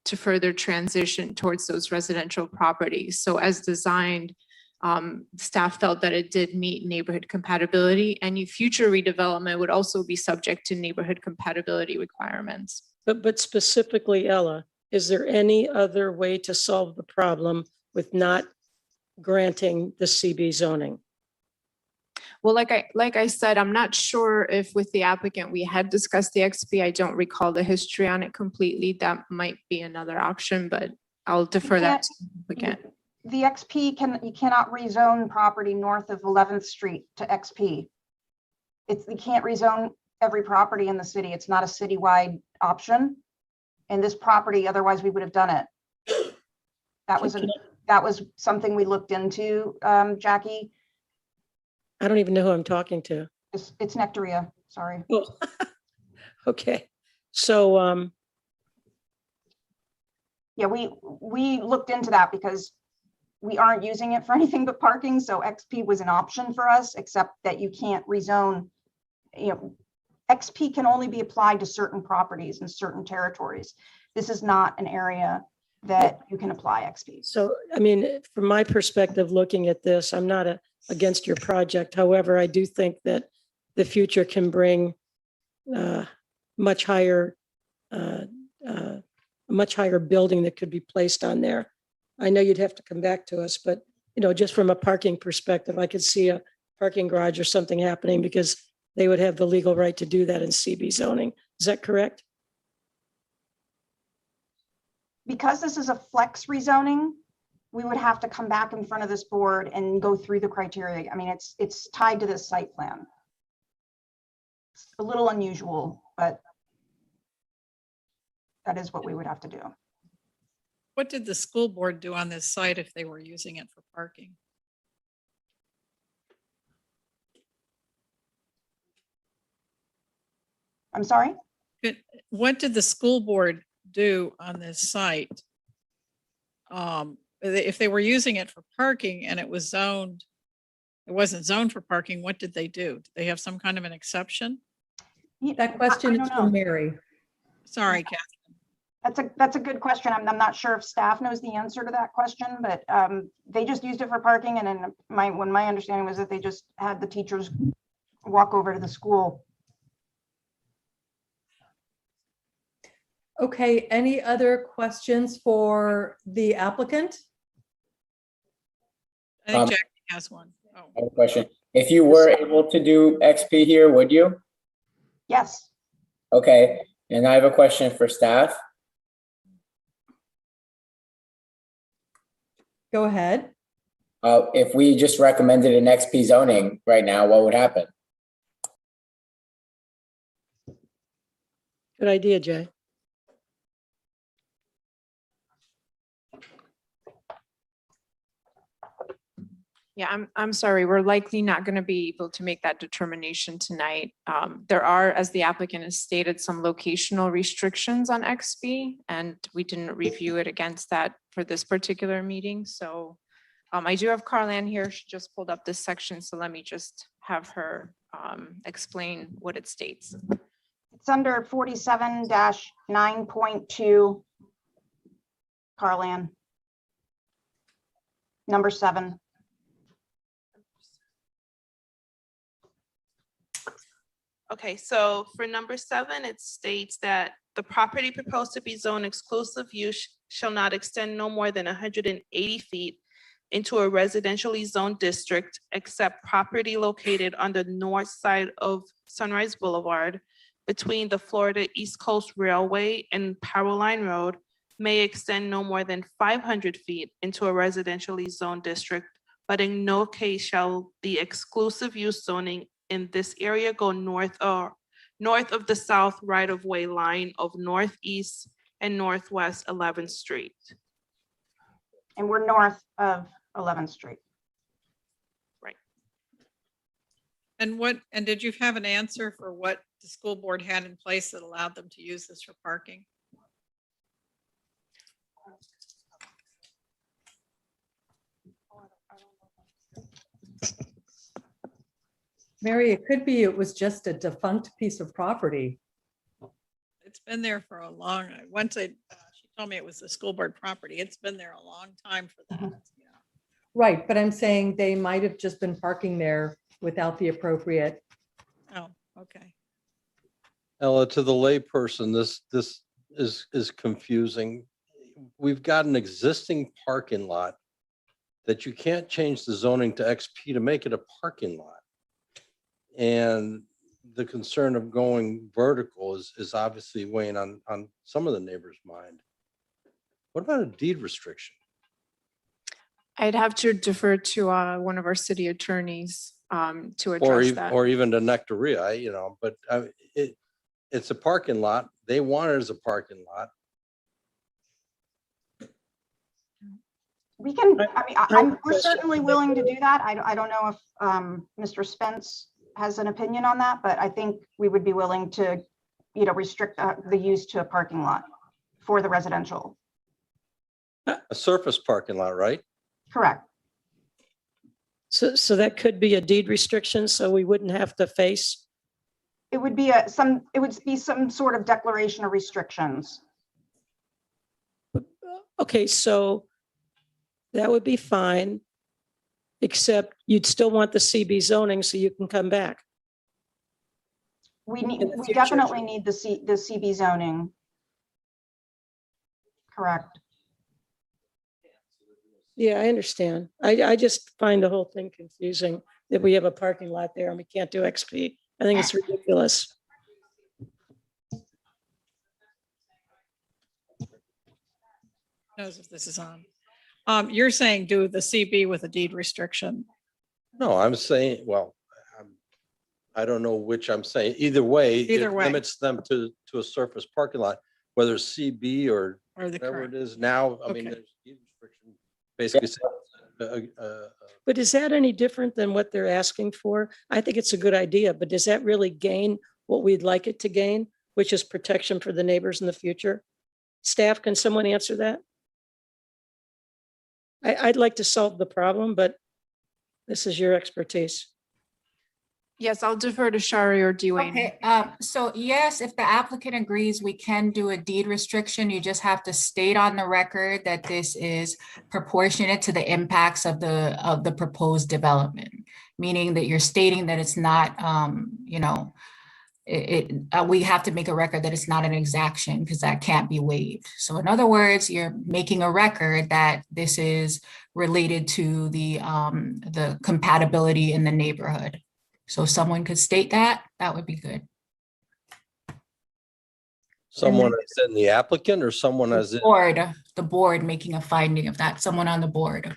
to further transition towards those residential properties. So as designed, staff felt that it did meet neighborhood compatibility. Any future redevelopment would also be subject to neighborhood compatibility requirements. But specifically, Ella, is there any other way to solve the problem with not granting the CB zoning? Well, like I said, I'm not sure if with the applicant we had discussed the XP. I don't recall the history on it completely. That might be another option, but I'll defer that to the applicant. The XP you cannot rezone property north of 11th Street to XP. You can't rezone every property in the city. It's not a citywide option. And this property, otherwise we would have done it. That was something we looked into, Jackie. I don't even know who I'm talking to. It's Nectaria, sorry. Oh. Okay. So yeah, we looked into that because we aren't using it for anything but parking. So XP was an option for us, except that you can't rezone. XP can only be applied to certain properties in certain territories. This is not an area that you can apply XP. So, I mean, from my perspective, looking at this, I'm not against your project. However, I do think that the future can bring much higher building that could be placed on there. I know you'd have to come back to us, but just from a parking perspective, I could see a parking garage or something happening because they would have the legal right to do that in CB zoning. Is that correct? Because this is a flex rezoning, we would have to come back in front of this board and go through the criteria. I mean, it's tied to this site plan. It's a little unusual, but that is what we would have to do. What did the school board do on this site if they were using it for parking? I'm sorry? What did the school board do on this site? If they were using it for parking and it wasn't zoned for parking, what did they do? Did they have some kind of an exception? That question is from Mary. Sorry, Catherine. That's a good question. I'm not sure if staff knows the answer to that question, but they just used it for parking. And then my understanding was that they just had the teachers walk over to the school. Okay, any other questions for the applicant? I think Jackie has one. I have a question. If you were able to do XP here, would you? Yes. Okay, and I have a question for staff. Go ahead. If we just recommended an XP zoning right now, what would happen? Good idea, Jay. Yeah, I'm sorry. We're likely not going to be able to make that determination tonight. There are, as the applicant has stated, some locational restrictions on XB, and we didn't review it against that for this particular meeting. So I do have Carlan here. She just pulled up this section. So let me just have her explain what it states. It's under 47-9.2, Carlan. Number 7. Okay, so for number 7, it states that the property proposed to be zoned exclusive use shall not extend no more than 180 feet into a residentially zoned district, except property located on the north side of Sunrise Boulevard between the Florida East Coast Railway and Powerline Road may extend no more than 500 feet into a residentially zoned district, but in no case shall the exclusive use zoning in this area go north of the south right-of-way line of Northeast and Northwest 11th Street. And we're north of 11th Street. Right. And did you have an answer for what the school board had in place that allowed them to use this for parking? Mary, it could be it was just a defunct piece of property. It's been there for a long, she told me it was the school board property. It's been there a long time for that. Yeah. Right, but I'm saying they might have just been parking there without the appropriate. Oh, okay. Ella, to the layperson, this is confusing. We've got an existing parking lot that you can't change the zoning to XP to make it a parking lot. And the concern of going vertical is obviously weighing on some of the neighbors' mind. What about a deed restriction? I'd have to defer to one of our city attorneys to address that. Or even to Nectaria, but it's a parking lot. They want it as a parking lot. We can, we're certainly willing to do that. I don't know if Mr. Spence has an opinion on that, but I think we would be willing to, restrict the use to a parking lot for the residential. A surface parking lot, right? Correct. So that could be a deed restriction, so we wouldn't have to face. It would be some sort of declaration of restrictions. Okay, so that would be fine, except you'd still want the CB zoning so you can come back. We In need, the we future. definitely need the CB zoning. Correct. Yeah, I understand. I just find the whole thing confusing that we have a parking lot there and we can't do XP. I think it's ridiculous. Knows if this is on. You're saying do the CB with a deed restriction. No, I'm saying, well, I don't know which I'm saying. Either way, Either it way. limits them to a surface parking lot, whether it's CB or Or the whatever current. it is now. I mean, Okay. there's deed restriction basically. But is that any different than what they're asking for? I think it's a good idea, but does that really gain what we'd like it to gain, which is protection for the neighbors in the future? Staff, can someone answer that? I'd like to solve the problem, but this is your expertise. Yes, I'll defer to Shari or Dwayne. Okay, so yes, if the applicant agrees, we can do a deed restriction. You just have to state on the record that this is proportionate to the impacts of the proposed development. Meaning that you're stating that it's not, you know, we have to make a record that it's not an exaction because that can't be waived. So in other words, you're making a record that this is related to the compatibility in the neighborhood. So if someone could state that, that would be good. Someone as in the applicant or someone as in? The board making a finding of that, someone on the board.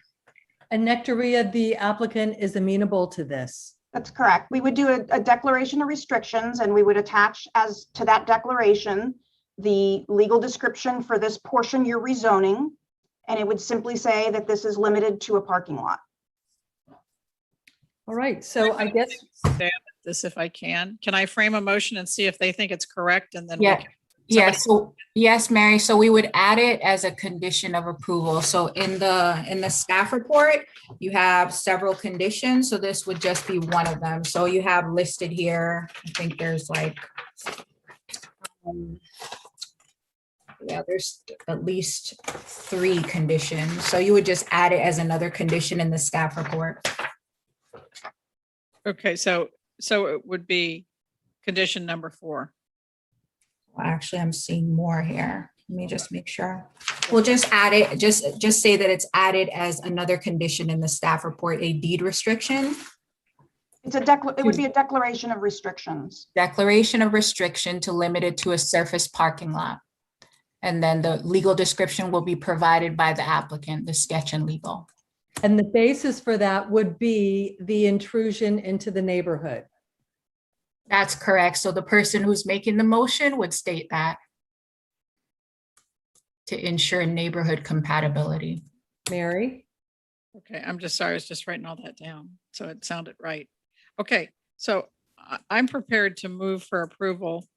And Nectaria, the applicant is amenable to this. That's correct. We would do a declaration of restrictions and we would attach as to that declaration, the legal description for this portion you're rezoning. And it would simply say that this is limited to a parking lot. All right, so I guess. Stab at this if I can. Can I frame a motion and see if they think it's correct and then? we Yeah. can- Yes, so yes, Mary, so we would add it as a condition of approval. So in the staff report, you have several conditions, so this would just be one of them. So you have listed here, I think there's like, yeah, there's at least 3 conditions. So you would just add it as another condition in the staff report. Okay, so it would be condition number 4. Well, actually, I'm seeing more here. Let me just make sure. We'll just add it, just say that it's added as another condition in the staff report, a deed restriction. It's it would be a declaration of restrictions. Declaration of restriction to limit it to a surface parking lot. And then the legal description will be provided by the applicant, the sketch and legal. And the basis for that would be the intrusion into the neighborhood. That's correct. So the person who's making the motion would state that to ensure neighborhood compatibility. Mary? Okay, I'm just sorry, I was just writing all that down, so it sounded right. Okay, so I'm prepared to move for approval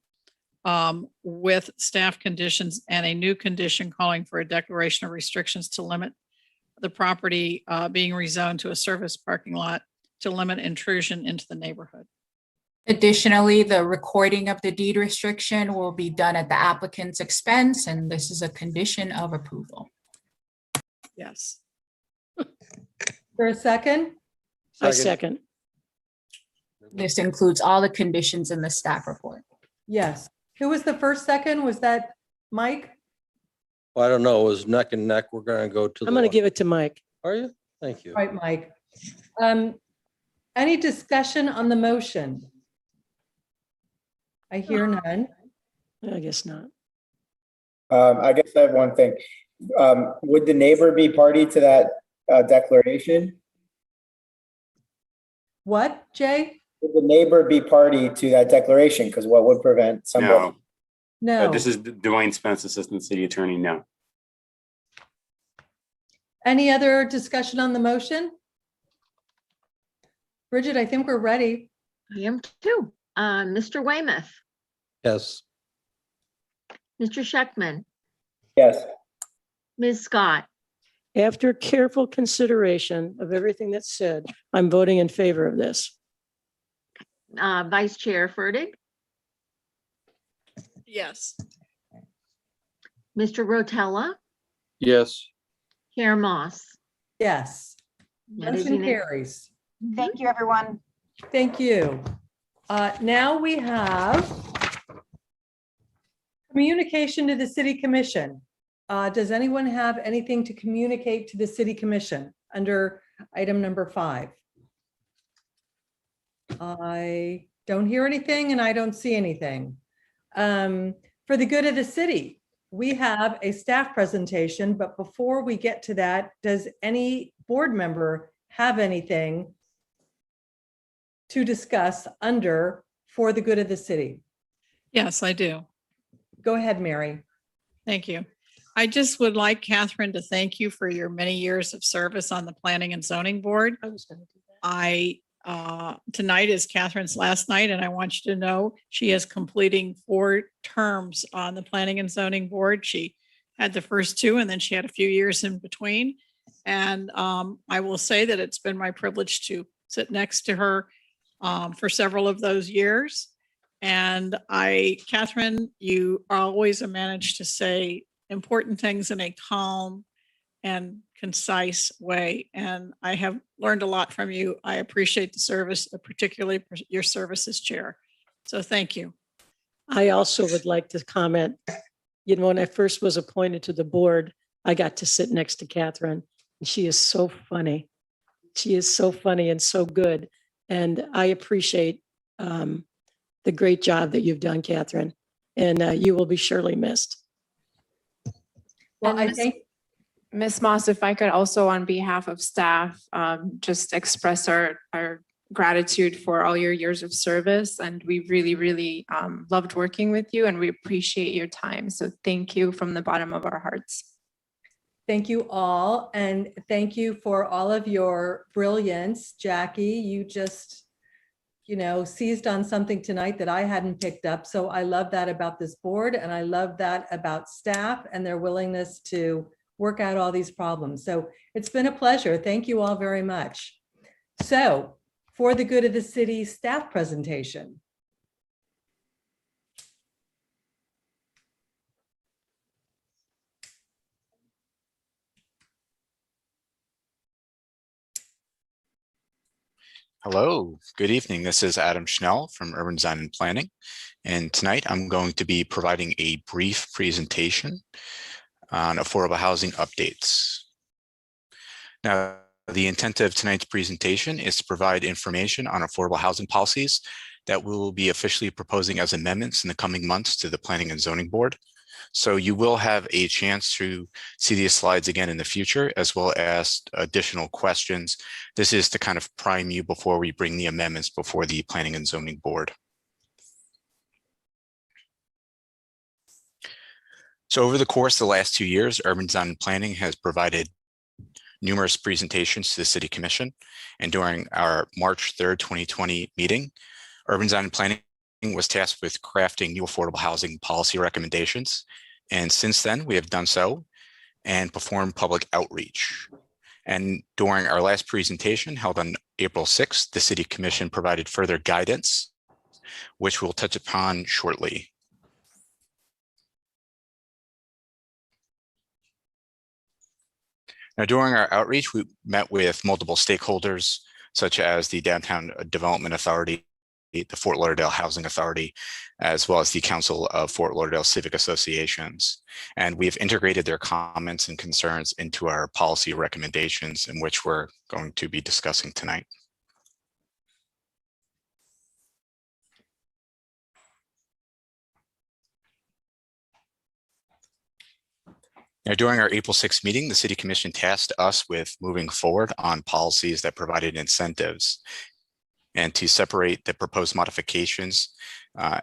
with staff conditions and a new condition calling for a declaration of restrictions to limit the property being rezoned to a service parking lot to limit intrusion into the neighborhood. Additionally, the recording of the deed restriction will be done at the applicant's expense, and this is a condition of approval. Yes. For a second? I second. This includes all the conditions in the staff report. Yes. Who was the first second? Was that Mike? Well, I don't know. It was neck and neck. We're going to go to. I'm going to give it to Mike. Are you? Thank you. Right, Mike. Any discussion on the motion? I hear none. I guess not. I guess I have one thing. Would the neighbor be party to that declaration? What, Jay? Would the neighbor be party to that declaration? Because what would prevent somebody? No. This is Dwayne Spence, Assistant City Attorney. No. Any other discussion on the motion? Bridget, I think we're ready. I am too. Mr. Weymouth, Yes. Mr. Scheckman, Yes. Ms. Scott, After careful consideration of everything that's said, I'm voting in favor of this. Vice Chair Fertig, Yes. Mr. Rotella, Yes. Chair Moss. Yes. That is Motion unanimous. carries. Thank you, everyone. Thank you. Now we have communication to the city commission. Does anyone have anything to communicate to the city commission under item number 5? I don't hear anything and I don't see anything. For the good of the city, we have a staff presentation, but before we get to that, does any board member have anything to discuss under for the good of the city? Yes, I do. Go ahead, Mary. Thank you. I just would like Catherine to thank you for your many years of service on the Planning and Zoning Board. I was going to do that. Tonight is Catherine's last night, and I want you to know she is completing 4 terms on the Planning and Zoning Board. She had the first 2, and then she had a few years in between. And I will say that it's been my privilege to sit next to her for several of those years. And Catherine, you always manage to say important things in a calm and concise way. And I have learned a lot from you. I appreciate the service, particularly your service as chair. So thank you. I also would like to comment, when I first was appointed to the board, I got to sit next to Catherine. And she is so funny. She is so funny and so good. And I appreciate the great job that you've done, Catherine. And you will be surely missed. Well, And Ms. Moss, if I could also, on behalf of staff, just express our gratitude for all your years of service. And we really, really loved working with you, and we appreciate your time. So thank you from the bottom of our hearts. Thank you all. And thank you for all of your brilliance. Jackie, you just, seized on something tonight that I hadn't picked up. So I love that about this board, and I love that about staff and their willingness to work out all these problems. So it's been a pleasure. Thank you all very much. So for the good of the city staff presentation. Hello, good evening. This is Adam Schnell from Urban Design and Planning. And tonight I'm going to be providing a brief presentation on affordable housing updates. Now, the intent of tonight's presentation is to provide information on affordable housing policies that we will be officially proposing as amendments in the coming months to the Planning and Zoning Board. So you will have a chance to see these slides again in the future, as well as additional questions. This is to kind of prime you before we bring the amendments before the Planning and Zoning Board. So over the course of the last 2 years, Urban Design and Planning has provided numerous presentations to the City Commission. And during our March 3rd, 2020 meeting, Urban Design and Planning was tasked with crafting new affordable housing policy recommendations. And since then, we have done so and performed public outreach. And during our last presentation held on April 6th, the City Commission provided further guidance, which we'll touch upon shortly. Now, during our outreach, we met with multiple stakeholders, such as the Downtown Development Authority, the Fort Lauderdale Housing Authority, as well as the Council of Fort Lauderdale Civic Associations. And we've integrated their comments and concerns into our policy recommendations, in which we're going to be discussing tonight. Now, during our April 6th meeting, the City Commission tasked us with moving forward on policies that provided incentives and to separate the proposed modifications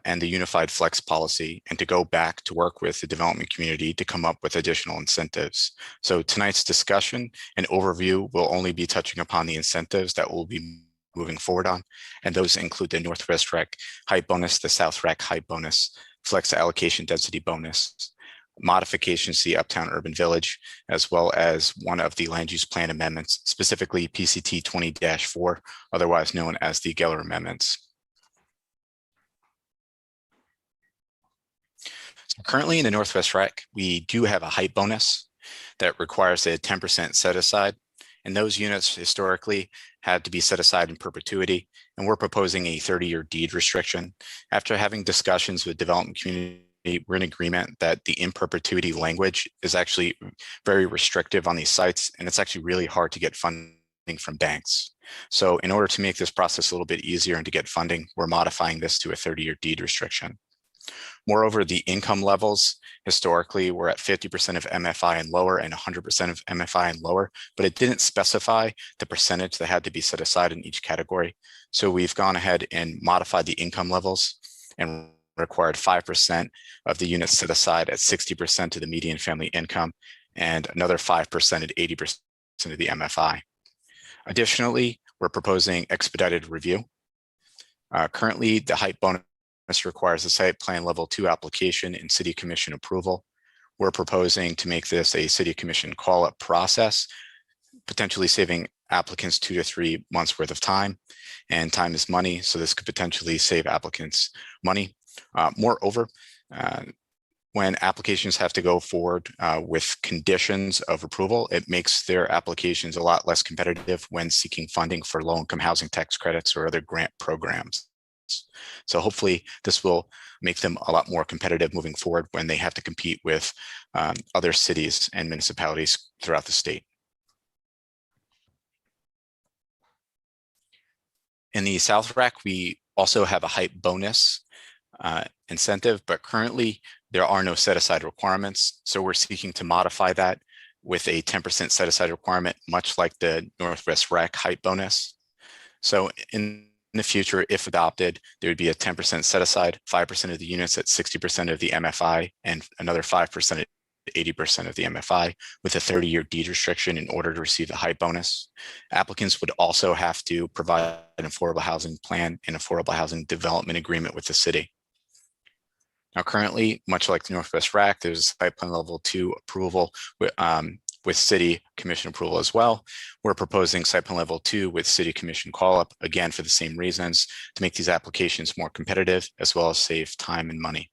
and the unified flex policy, and to go back to work with the development community to come up with additional incentives. So tonight's discussion and overview will only be touching upon the incentives that we'll be moving forward on. And those include the Northwest Rec height bonus, the South Rec height bonus, flex allocation density bonus, modifications to the Uptown Urban Village, as well as one of the land use plan amendments, specifically PCT 20-4, otherwise known as the Geller Amendments. So currently in the Northwest Rec, we do have a height bonus that requires a 10% set aside. And those units historically had to be set aside in perpetuity. And we're proposing a 30-year deed restriction. After having discussions with development community, we're in agreement that the in perpetuity language is actually very restrictive on these sites, and it's actually really hard to get funding from banks. So in order to make this process a little bit easier and to get funding, we're modifying this to a 30-year deed restriction. Moreover, the income levels historically were at 50% of MFI and lower and 100% of MFI and lower, but it didn't specify the percentage that had to be set aside in each category. So we've gone ahead and modified the income levels and required 5% of the units set aside at 60% of the median family income and another 5% at 80% of the MFI. Additionally, we're proposing expedited review. Currently, the height bonus requires a site plan level 2 application and city commission approval. We're proposing to make this a city commission call-up process, potentially saving applicants 2 to 3 months worth of time, and time is money. So this could potentially save applicants money. Moreover, when applications have to go forward with conditions of approval, it makes their applications a lot less competitive when seeking funding for low-income housing tax credits or other grant programs. So hopefully this will make them a lot more competitive moving forward when they have to compete with other cities and municipalities throughout the state. In the South Rack, we also have a height bonus incentive, but currently there are no set-aside requirements. So we're seeking to modify that with a 10% set-aside requirement, much like the Northwest Rack height bonus. So in the future, if adopted, there would be a 10% set-aside, 5% of the units at 60% of the MFI, and another 5% at 80% of the MFI, with a 30-year deed restriction in order to receive the height bonus. Applicants would also have to provide an affordable housing plan and affordable housing development agreement with the city. Now, currently, much like the Northwest Rack, there's site plan level 2 approval with city commission approval as well. We're proposing site plan level 2 with city commission call-up, again, for the same reasons, to make these applications more competitive, as well as save time and money.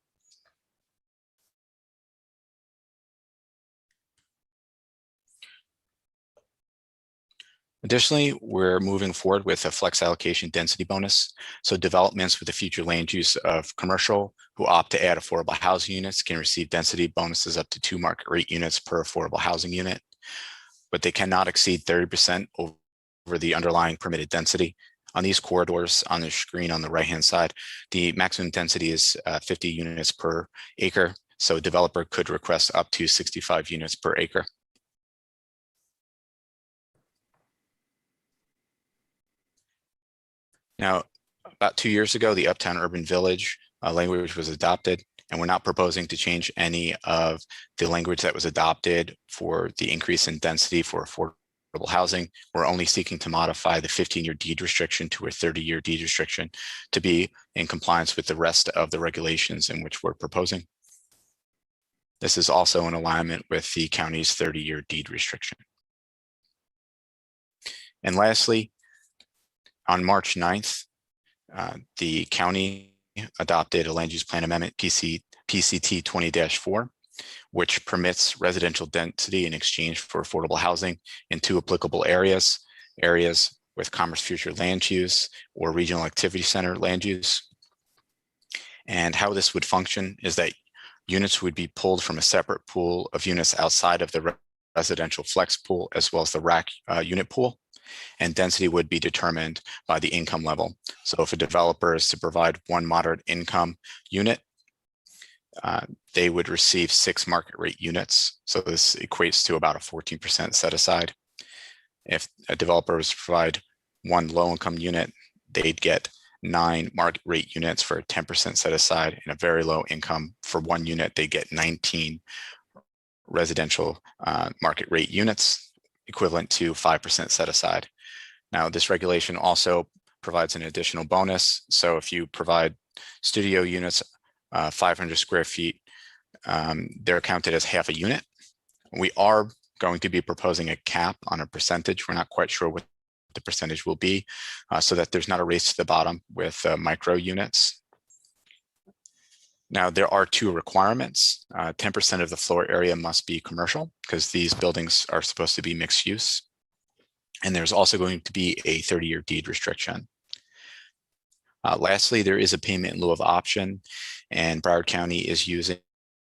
Additionally, we're moving forward with a flex allocation density bonus. So developments with the future land use of commercial who opt to add affordable housing units can receive density bonuses up to 2 market rate units per affordable housing unit, but they cannot exceed 30% over the underlying permitted density. On these corridors on the screen on the right-hand side, the maximum density is 50 units per acre. So a developer could request up to 65 units per acre. Now, about 2 years ago, the Uptown Urban Village language was adopted, and we're not proposing to change any of the language that was adopted for the increase in density for affordable housing. We're only seeking to modify the 15-year deed restriction to a 30-year deed restriction to be in compliance with the rest of the regulations in which we're proposing. This is also in alignment with the county's 30-year deed restriction. And lastly, on March 9th, the county adopted a land use plan amendment, PCT 20-4, which permits residential density in exchange for affordable housing in 2 applicable areas with Commerce Future land use or Regional Activity Center land use. And how this would function is that units would be pulled from a separate pool of units outside of the residential flex pool, as well as the rack unit pool. And density would be determined by the income level. So if a developer is to provide 1 moderate income unit, they would receive 6 market rate units. So this equates to about a 14% set aside. If a developer was to provide 1 low income unit, they'd get 9 market rate units for a 10% set aside, and a very low income for 1 unit, they get 19 residential market rate units, equivalent to 5% set aside. Now, this regulation also provides an additional bonus. So if you provide studio units, 500 square feet, they're counted as half a unit. We are going to be proposing a cap on a percentage. We're not quite sure what the percentage will be, so that there's not a race to the bottom with micro units. Now, there are two requirements. 10% of the floor area must be commercial because these buildings are supposed to be mixed use. And there's also going to be a 30-year deed restriction. Lastly, there is a payment in lieu of option, and Broward County is using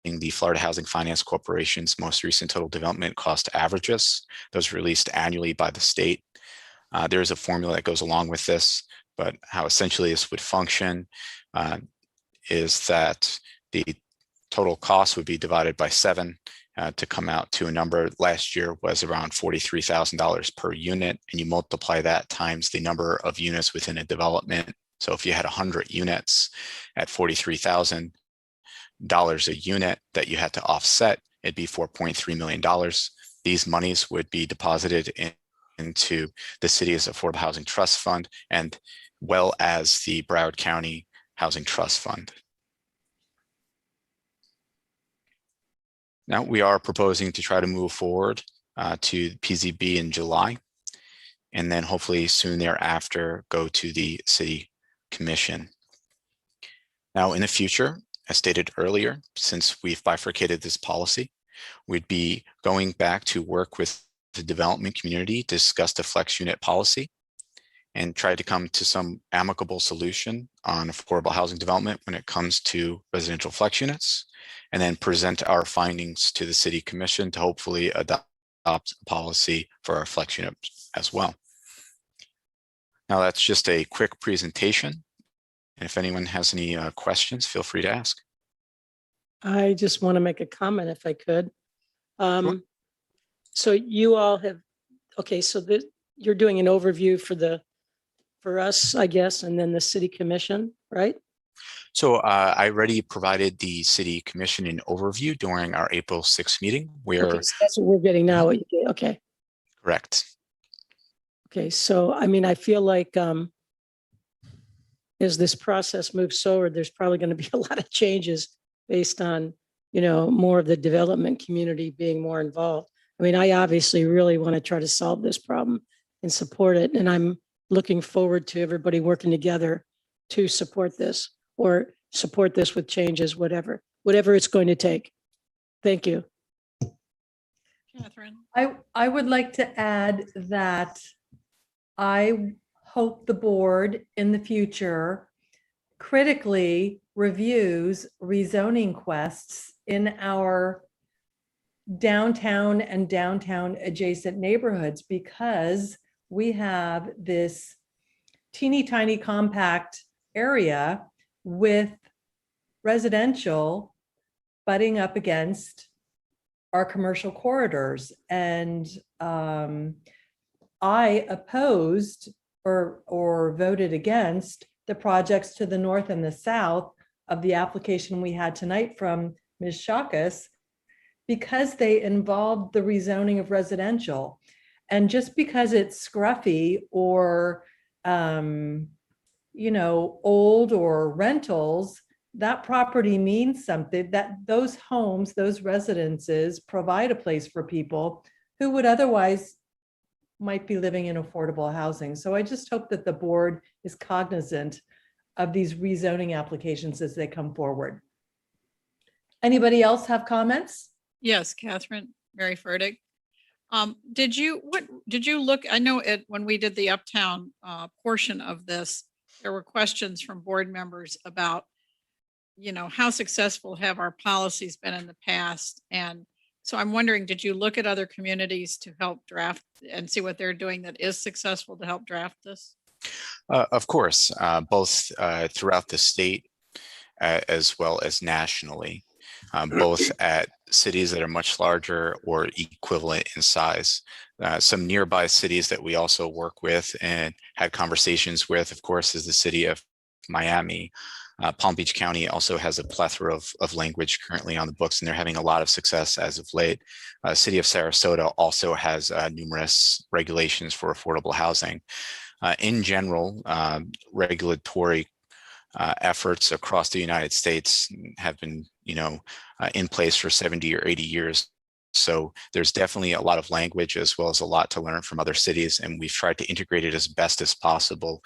the Florida Housing Finance Corporation's most recent total development cost averages. Those are released annually by the state. There is a formula that goes along with this, but how essentially this would function is that the total cost would be divided by 7 to come out to a number. Last year was around $43,000 per unit, and you multiply that times the number of units within a development. So if you had 100 units at $43,000 a unit that you had to offset, it'd be $4.3 million. These monies would be deposited into the city's Affordable Housing Trust Fund, and well as the Broward County Housing Trust Fund. Now we are proposing to try to move forward to PZB in July, and then hopefully soon thereafter go to the City Commission. Now in the future, as stated earlier, since we've bifurcated this policy, we'd be going back to work with the development community to discuss the flex unit policy and try to come to some amicable solution on affordable housing development when it comes to residential flex units, and then present our findings to the City Commission to hopefully adopt a policy for our flex units as well. Now that's just a quick presentation. And if anyone has any questions, feel free to ask. I just want to make a comment if I could. Sure. So you all have, okay, so you're doing an overview for us, I guess, and then the City Commission, right? So I already provided the City Commission an overview during our April 6th meeting where. Okay, so that's what we're getting now. Okay. Correct. Okay, so I mean, I feel like as this process moves forward, there's probably going to be a lot of changes based on, you know, more of the development community being more involved. I mean, I obviously really want to try to solve this problem and support it. And I'm looking forward to everybody working together to support this or support this with changes, whatever it's going to take. Thank you. Catherine. I would like to add that I hope the board in the future critically reviews rezoning quests in our downtown and downtown adjacent neighborhoods, because we have this teeny tiny compact area with residential butting up against our commercial corridors. And I opposed or voted against the projects to the north and the south of the application we had tonight from Ms. Shakas, because they involved the rezoning of residential. And just because it's scruffy or, you know, old or rentals, that property means something, that those homes, those residences provide a place for people who would otherwise might be living in affordable housing. So I just hope that the board is cognizant of these rezoning applications as they come forward. Anybody else have comments? Yes, Catherine, Mary Furtick. Did you look, I know when we did the Uptown portion of this, there were questions from board members about, you know, how successful have our policies been in the past? And so I'm wondering, did you look at other communities to help draft and see what they're doing that is successful to help draft this? Of course, both throughout the state as well as nationally, both at cities that are much larger or equivalent in size. Some nearby cities that we also work with and had conversations with, of course, is the city of Miami. Palm Beach County also has a plethora of language currently on the books, and they're having a lot of success as of late. City of Sarasota also has numerous regulations for affordable housing. In general, regulatory efforts across the United States have been, you know, in place for 70 or 80 years. So there's definitely a lot of language as well as a lot to learn from other cities, and we've tried to integrate it as best as possible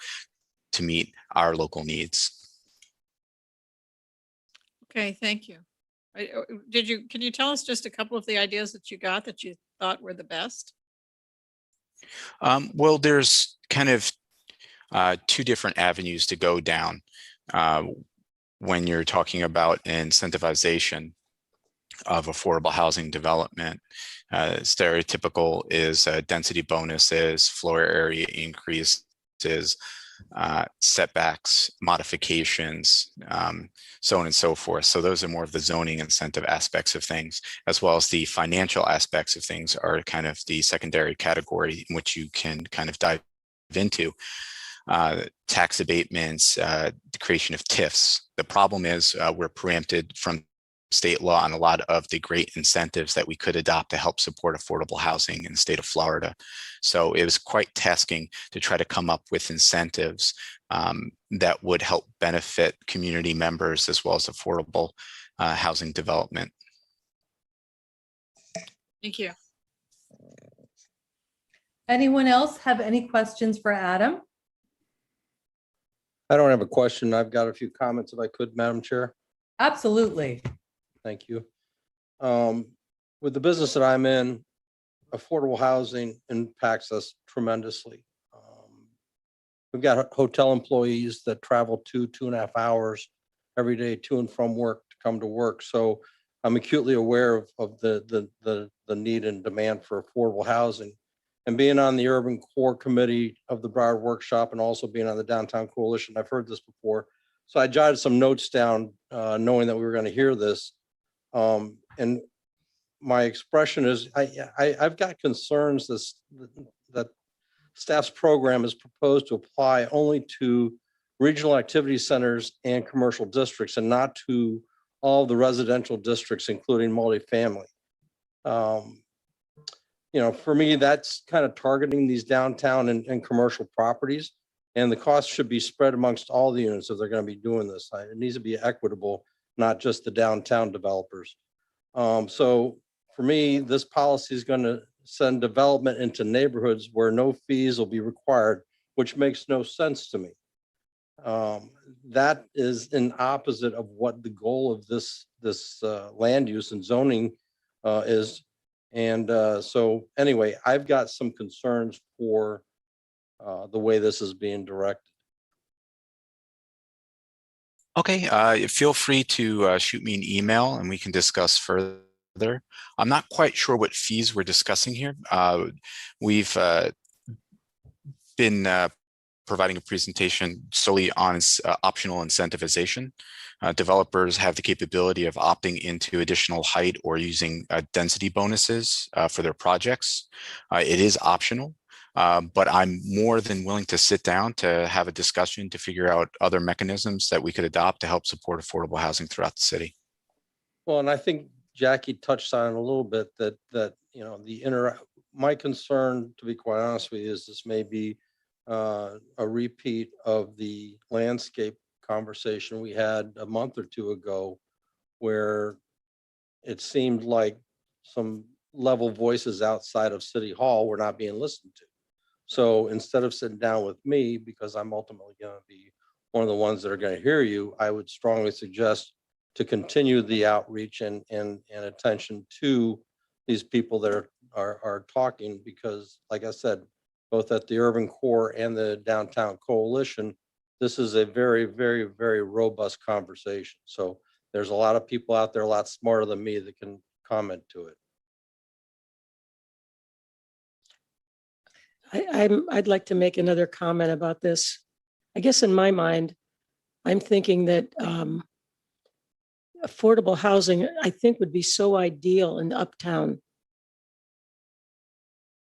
to meet our local needs. Okay, thank you. Can you tell us just a couple of the ideas that you got that you thought were the best? Well, there's kind of two different avenues to go down when you're talking about incentivization of affordable housing development. Stereotypical is density bonuses, floor area increases, setbacks, modifications, so on and so forth. So those are more of the zoning incentive aspects of things, as well as the financial aspects of things are kind of the secondary category in which you can kind of dive into. Tax abatements, the creation of TIFs. The problem is we're preempted from state law on a lot of the great incentives that we could adopt to help support affordable housing in the state of Florida. So it was quite tasking to try to come up with incentives that would help benefit community members as well as affordable housing development. Thank you. Anyone else have any questions for Adam? I don't have a question. I've got a few comments if I could, Madam Chair. Absolutely. Thank you. With the business that I'm in, affordable housing impacts us tremendously. We've got hotel employees that travel 2.5 hours every day to and from work to come to work. So I'm acutely aware of the need and demand for affordable housing. And being on the Urban Core Committee of the Broward Workshop and also being on the Downtown Coalition, I've heard this before. So I jotted some notes down knowing that we were going to hear this. And my expression is I've got concerns that staff's program is proposed to apply only to regional activity centers and commercial districts and not to all the residential districts, including multifamily. You know, for me, that's kind of targeting these downtown and commercial properties, and the cost should be spread amongst all the units if they're going to be doing this. It needs to be equitable, not just the downtown developers. So for me, this policy is going to send development into neighborhoods where no fees will be required, which makes no sense to me. That is in opposite of what the goal of this land use and zoning is. And so anyway, I've got some concerns for the way this is being directed. Okay, feel free to shoot me an email and we can discuss further. I'm not quite sure what fees we're discussing here. We've been providing a presentation solely on optional incentivization. Developers have the capability of opting into additional height or using density bonuses for their projects. It is optional. But I'm more than willing to sit down to have a discussion to figure out other mechanisms that we could adopt to help support affordable housing throughout the city. Well, and I think Jackie touched on it a little bit that you know my concern, to be quite honest with you, is this may be a repeat of the landscape conversation we had a month or two ago, where it seemed like some level voices outside of City Hall were not being listened to. So instead of sitting down with me, because I'm ultimately going to be one of the ones that are going to hear you, I would strongly suggest to continue the outreach and attention to these people that are talking, because like I said, both at the Urban Core and the Downtown Coalition, this is a very, very, very robust conversation. So there's a lot of people out there a lot smarter than me that can comment to it. I'd like to make another comment about this. I guess in my mind, I'm thinking that affordable housing, I think, would be so ideal in Uptown.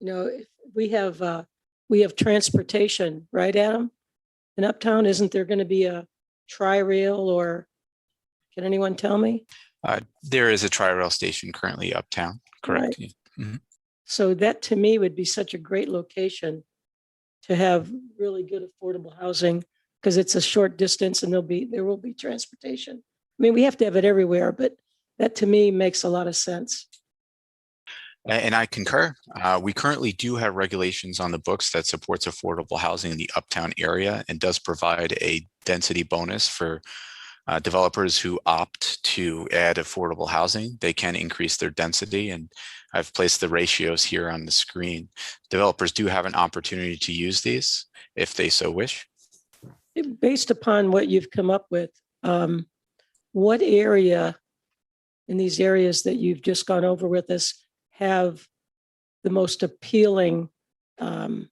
You know, we have transportation, right, Adam? In Uptown, isn't there going to be a tri-rail, or can anyone tell me? There is a tri-rail station currently uptown, correct? Right. Mm-hmm. So that to me would be such a great location to have really good affordable housing, because it's a short distance and there will be transportation. I mean, we have to have it everywhere, but that to me makes a lot of sense. And I concur. We currently do have regulations on the books that supports affordable housing in the Uptown area and does provide a density bonus for Developers who opt to add affordable housing, they can increase their density, and I've placed the ratios here on the screen. Developers do have an opportunity to use these if they so wish. Based upon what you've come up with, what area in these areas that you've just gone over with us have the most appealing, what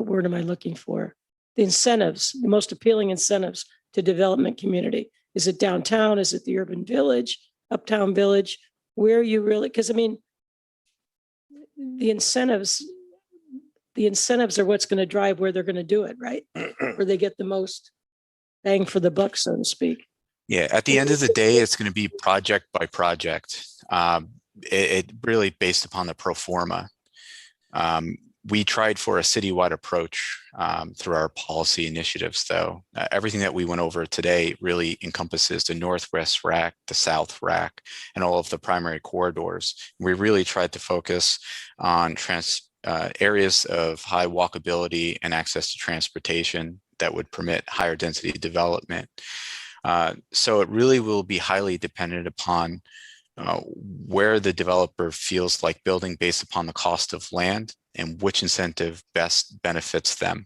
word am I looking for? The incentives, the most appealing incentives to development community. Is it downtown? Is it the urban village, Uptown Village? Where you really, because I mean, the incentives are what's going to drive where they're going to do it, right? Where they get the most bang for the buck, so to speak. Yeah, at the end of the day, it's going to be project by project. It really based upon the pro forma. We tried for a citywide approach through our policy initiatives, though. Everything that we went over today really encompasses the Northwest Rack, the South Rack, and all of the primary corridors. We really tried to focus on areas of high walkability and access to transportation that would permit higher density development. So it really will be highly dependent upon where the developer feels like building based upon the cost of land and which incentive best benefits them.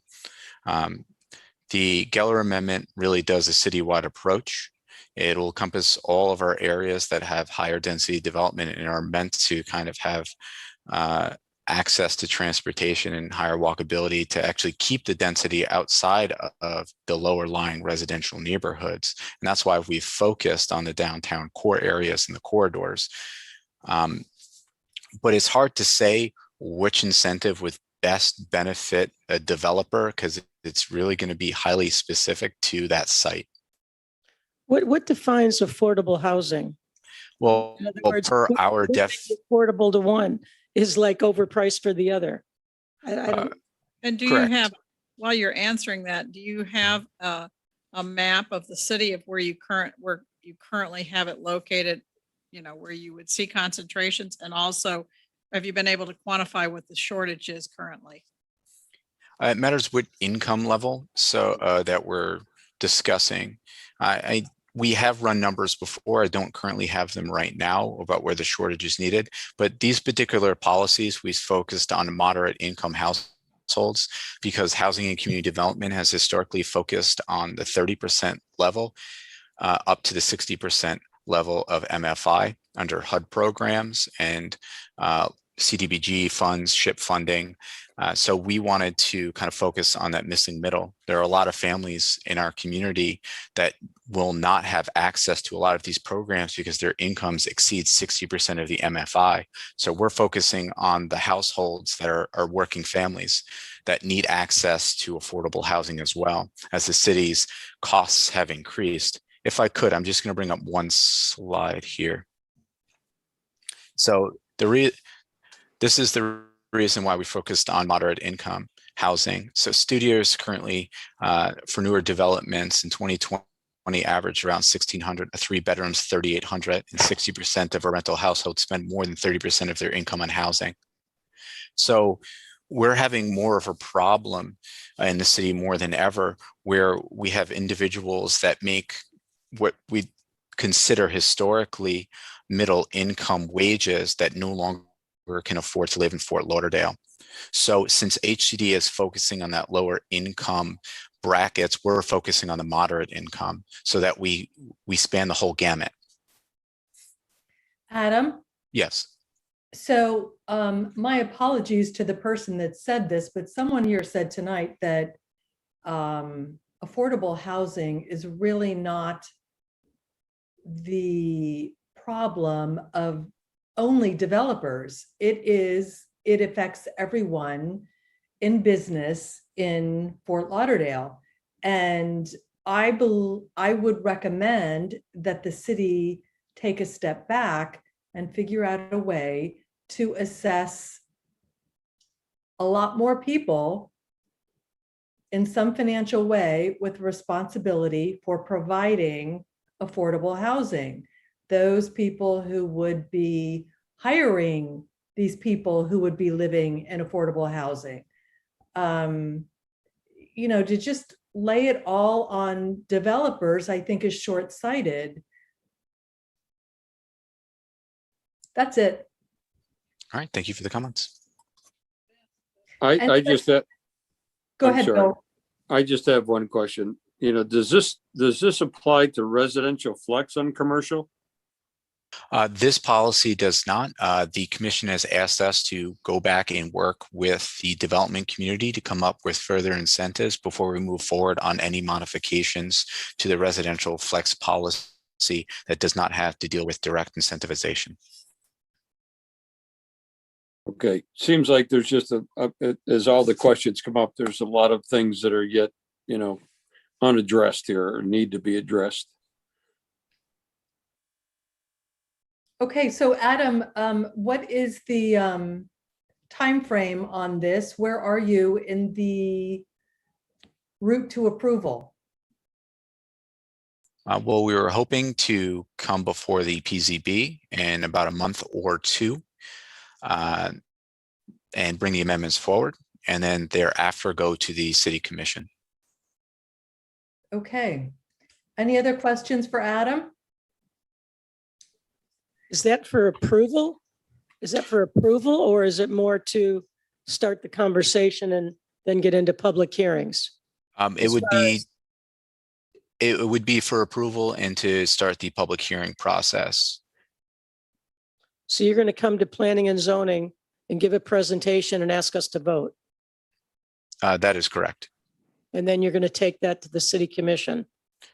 The Geller Amendment really does a citywide approach. It will encompass all of our areas that have higher density development and are meant to kind of have access to transportation and higher walkability to actually keep the density outside of the lower lying residential neighborhoods. And that's why we've focused on the downtown core areas and the corridors. But it's hard to say which incentive would best benefit a developer because it's really going to be highly specific to that site. What defines affordable housing? Well, In other words, per what our makes it affordable to one is like overpriced for the other. I don't. And do Correct. you have, while you're answering that, do you have a map of the city of where you currently have it located, you know, where you would see concentrations? And also, have you been able to quantify what the shortage is currently? It matters what income level that we're discussing. We have run numbers before. I don't currently have them right now about where the shortage is needed, but these particular policies, we focused on moderate income households because housing and community development has historically focused on the 30% level up to the 60% level of MFI under HUD programs and CDBG funds, SHIP funding. So we wanted to kind of focus on that missing middle. There are a lot of families in our community that will not have access to a lot of these programs because their incomes exceed 60% of the MFI. So we're focusing on the households that are working families that need access to affordable housing as well, as the city's costs have increased. If I could, I'm just going to bring up one slide here. So this is the reason why we focused on moderate income housing. So studios currently for newer developments in 2020 average around 1,600, 3 bedrooms, 3,800, and 60% of our rental households spend more than 30% of their income on housing. So we're having more of a problem in the city more than ever, where we have individuals that make what we consider historically middle income wages that no longer can afford to live in Fort Lauderdale. So since HCD is focusing on that lower income brackets, we're focusing on the moderate income so that we span the whole gamut. Adam? Yes. So my apologies to the person that said this, but someone here said tonight that affordable housing is really not the problem of only developers. It affects everyone in business in Fort Lauderdale. And I would recommend that the city take a step back and figure out a way to assess a lot more people in some financial way with responsibility for providing affordable housing. Those people who would be hiring these people who would be living in affordable housing. to just lay it all on developers, I think is short-sighted. That's it. All right, thank you for the comments. And I just, Go I'm ahead, sorry. Bill. I just have one question. Does this apply to residential flex on commercial? This policy does not. The commission has asked us to go back and work with the development community to come up with further incentives before we move forward on any modifications to the residential flex policy that does not have to deal with direct incentivization. Okay, seems like there's just as all the questions come up, there's a lot of things that are yet, unaddressed here or need to be addressed. Okay, so Adam, what is the time frame on this? Where are you in the route to approval? Well, we were hoping to come before the PZB in about a month or two and bring the amendments forward, and then thereafter go to the city commission. Okay. Any other questions for Adam? Is that for approval? Is that for approval, or is it more to start the conversation and then get into public hearings? It would be for approval and to start the public hearing process. So you're going to come to planning and zoning and give a presentation and ask us to vote. That is correct. And then you're going to take that to the city commission.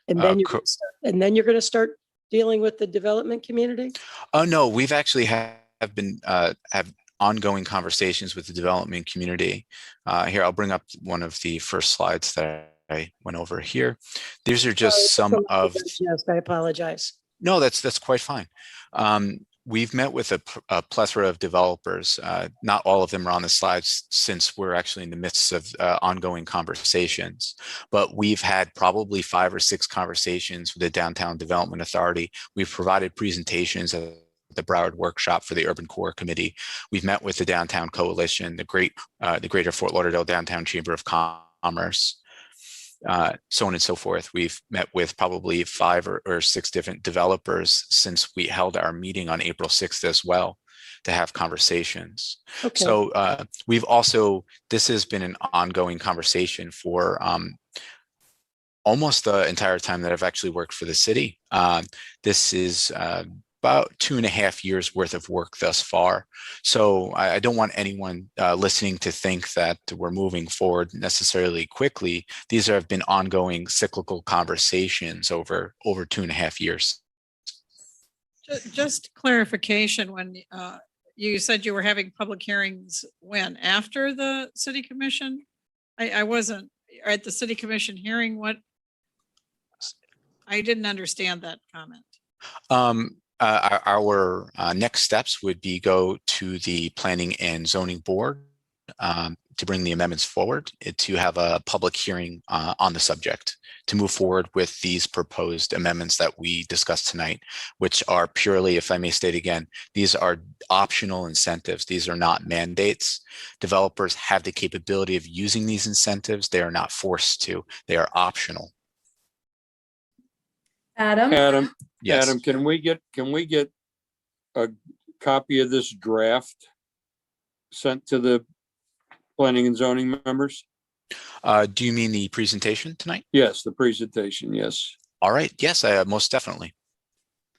And then you're going to start dealing with the development community? Oh, no, we've actually have ongoing conversations with the development community. Here, I'll bring up one of the first slides that I went over here. These are just some of. Yes, I apologize. No, that's quite fine. We've met with a plethora of developers. Not all of them are on the slides since we're actually in the midst of ongoing conversations, but we've had probably 5 or 6 conversations with the Downtown Development Authority. We've provided presentations at the Broward Workshop for the Urban Core Committee. We've met with the Downtown Coalition, the Greater Fort Lauderdale Downtown Chamber of Commerce, so on and so forth. We've met with probably 5 or 6 different developers since we held our meeting on April 6th as well to have conversations. Okay. So we've also, this has been an ongoing conversation for almost the entire time that I've actually worked for the city. This is about 2.5 years worth of work thus far. So I don't want anyone listening to think that we're moving forward necessarily quickly. These have been ongoing cyclical conversations over 2.5 years. Just clarification, when you said you were having public hearings, when? After the city commission? I wasn't at the city commission hearing. What? I didn't understand that comment. Our next steps would be go to the Planning and Zoning Board to bring the amendments forward, to have a public hearing on the subject, to move forward with these proposed amendments that we discussed tonight, which are purely, if I may state again, these are optional incentives. These are not mandates. Developers have the capability of using these incentives. They are not forced to. They are optional. Adam? Yes. Adam, can we get a copy of this draft sent to the planning and zoning members? Do you mean the presentation tonight? Yes, the presentation, yes. All right, yes, most definitely.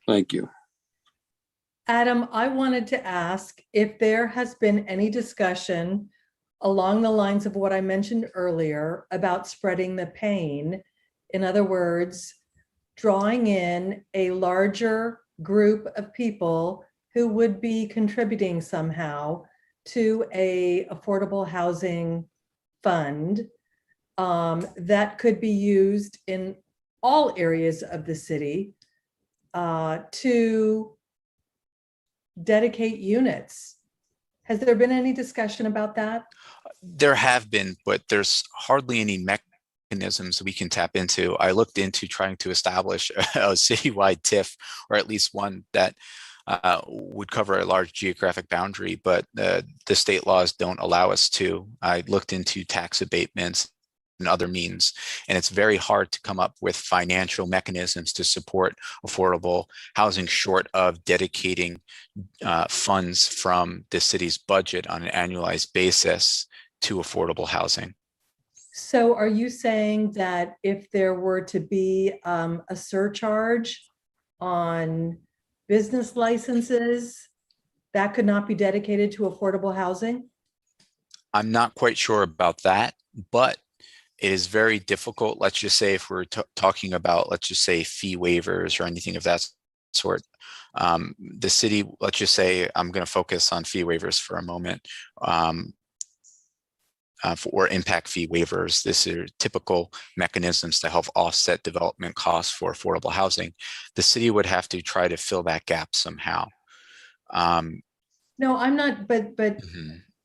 Thank you. Adam, I wanted to ask if there has been any discussion along the lines of what I mentioned earlier about spreading the pain. In other words, drawing in a larger group of people who would be contributing somehow to a affordable housing fund that could be used in all areas of the city to dedicate units. Has there been any discussion about that? There have been, but there's hardly any mechanisms we can tap into. I looked into trying to establish a citywide TIF, or at least one that would cover a large geographic boundary, but the state laws don't allow us to. I looked into tax abatements and other means. And it's very hard to come up with financial mechanisms to support affordable housing short of dedicating funds from the city's budget on an annualized basis to affordable housing. So are you saying that if there were to be a surcharge on business licenses, that could not be dedicated to affordable housing? I'm not quite sure about that, but it is very difficult. Let's just say if we're talking about, let's just say fee waivers or anything of that sort. The city, let's just say, I'm going to focus on fee waivers for a moment. Or impact fee waivers. This are typical mechanisms to help offset development costs for affordable housing. The city would have to try to fill that gap somehow. No, I'm not, but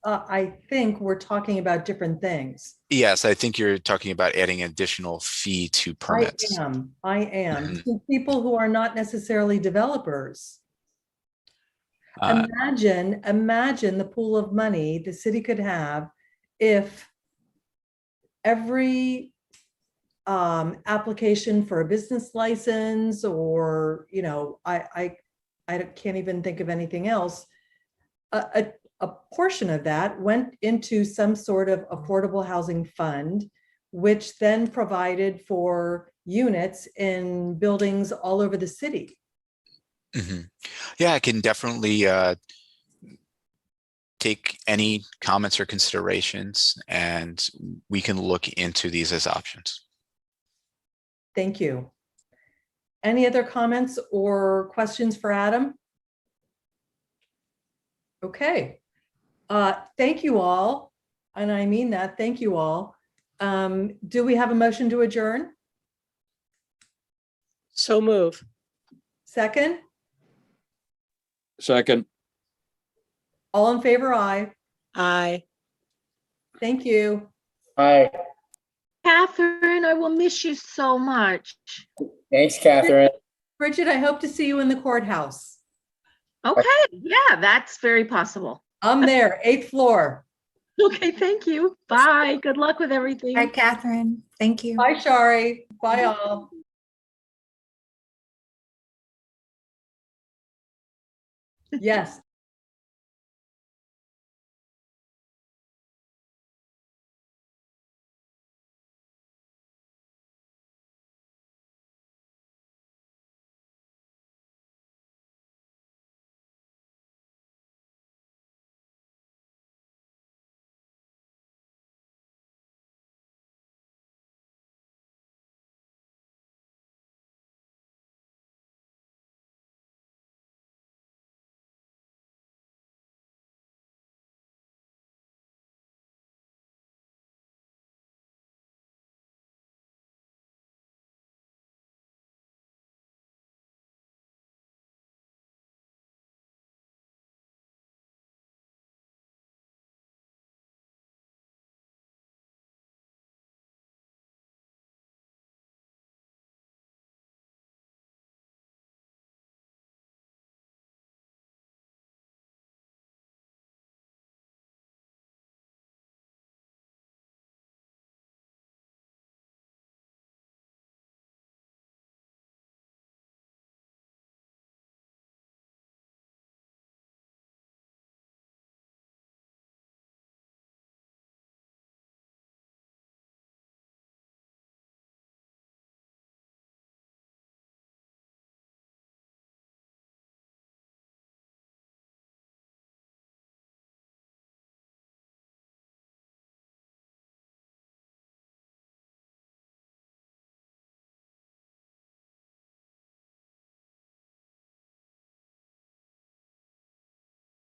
I think we're talking about different things. Yes, I think you're talking about adding additional fee to permits. I am. To people who are not necessarily developers. Imagine the pool of money the city could have if every application for a business license, or, you know, I can't even think of anything else, a portion of that went into some sort of affordable housing fund, which then provided for units in buildings all over the city. Yeah, I can definitely take any comments or considerations, and we can look into these as options. Thank you. Any other comments or questions for Adam? Okay. Thank you all. And I mean that, thank you all. Do we have a motion to adjourn? So move. Second? Second. All in favor, aye. Aye. Thank you. Hi, Catherine, I will miss you so much. thanks, Catherine. Bridget, I hope to see you in the courthouse. Okay, yeah, that's very possible. I'm there, 8th floor. Okay, thank you. Bye. Good luck with everything. Hi, Catherine. Thank you. Bye, Shari. Bye, all. Yes,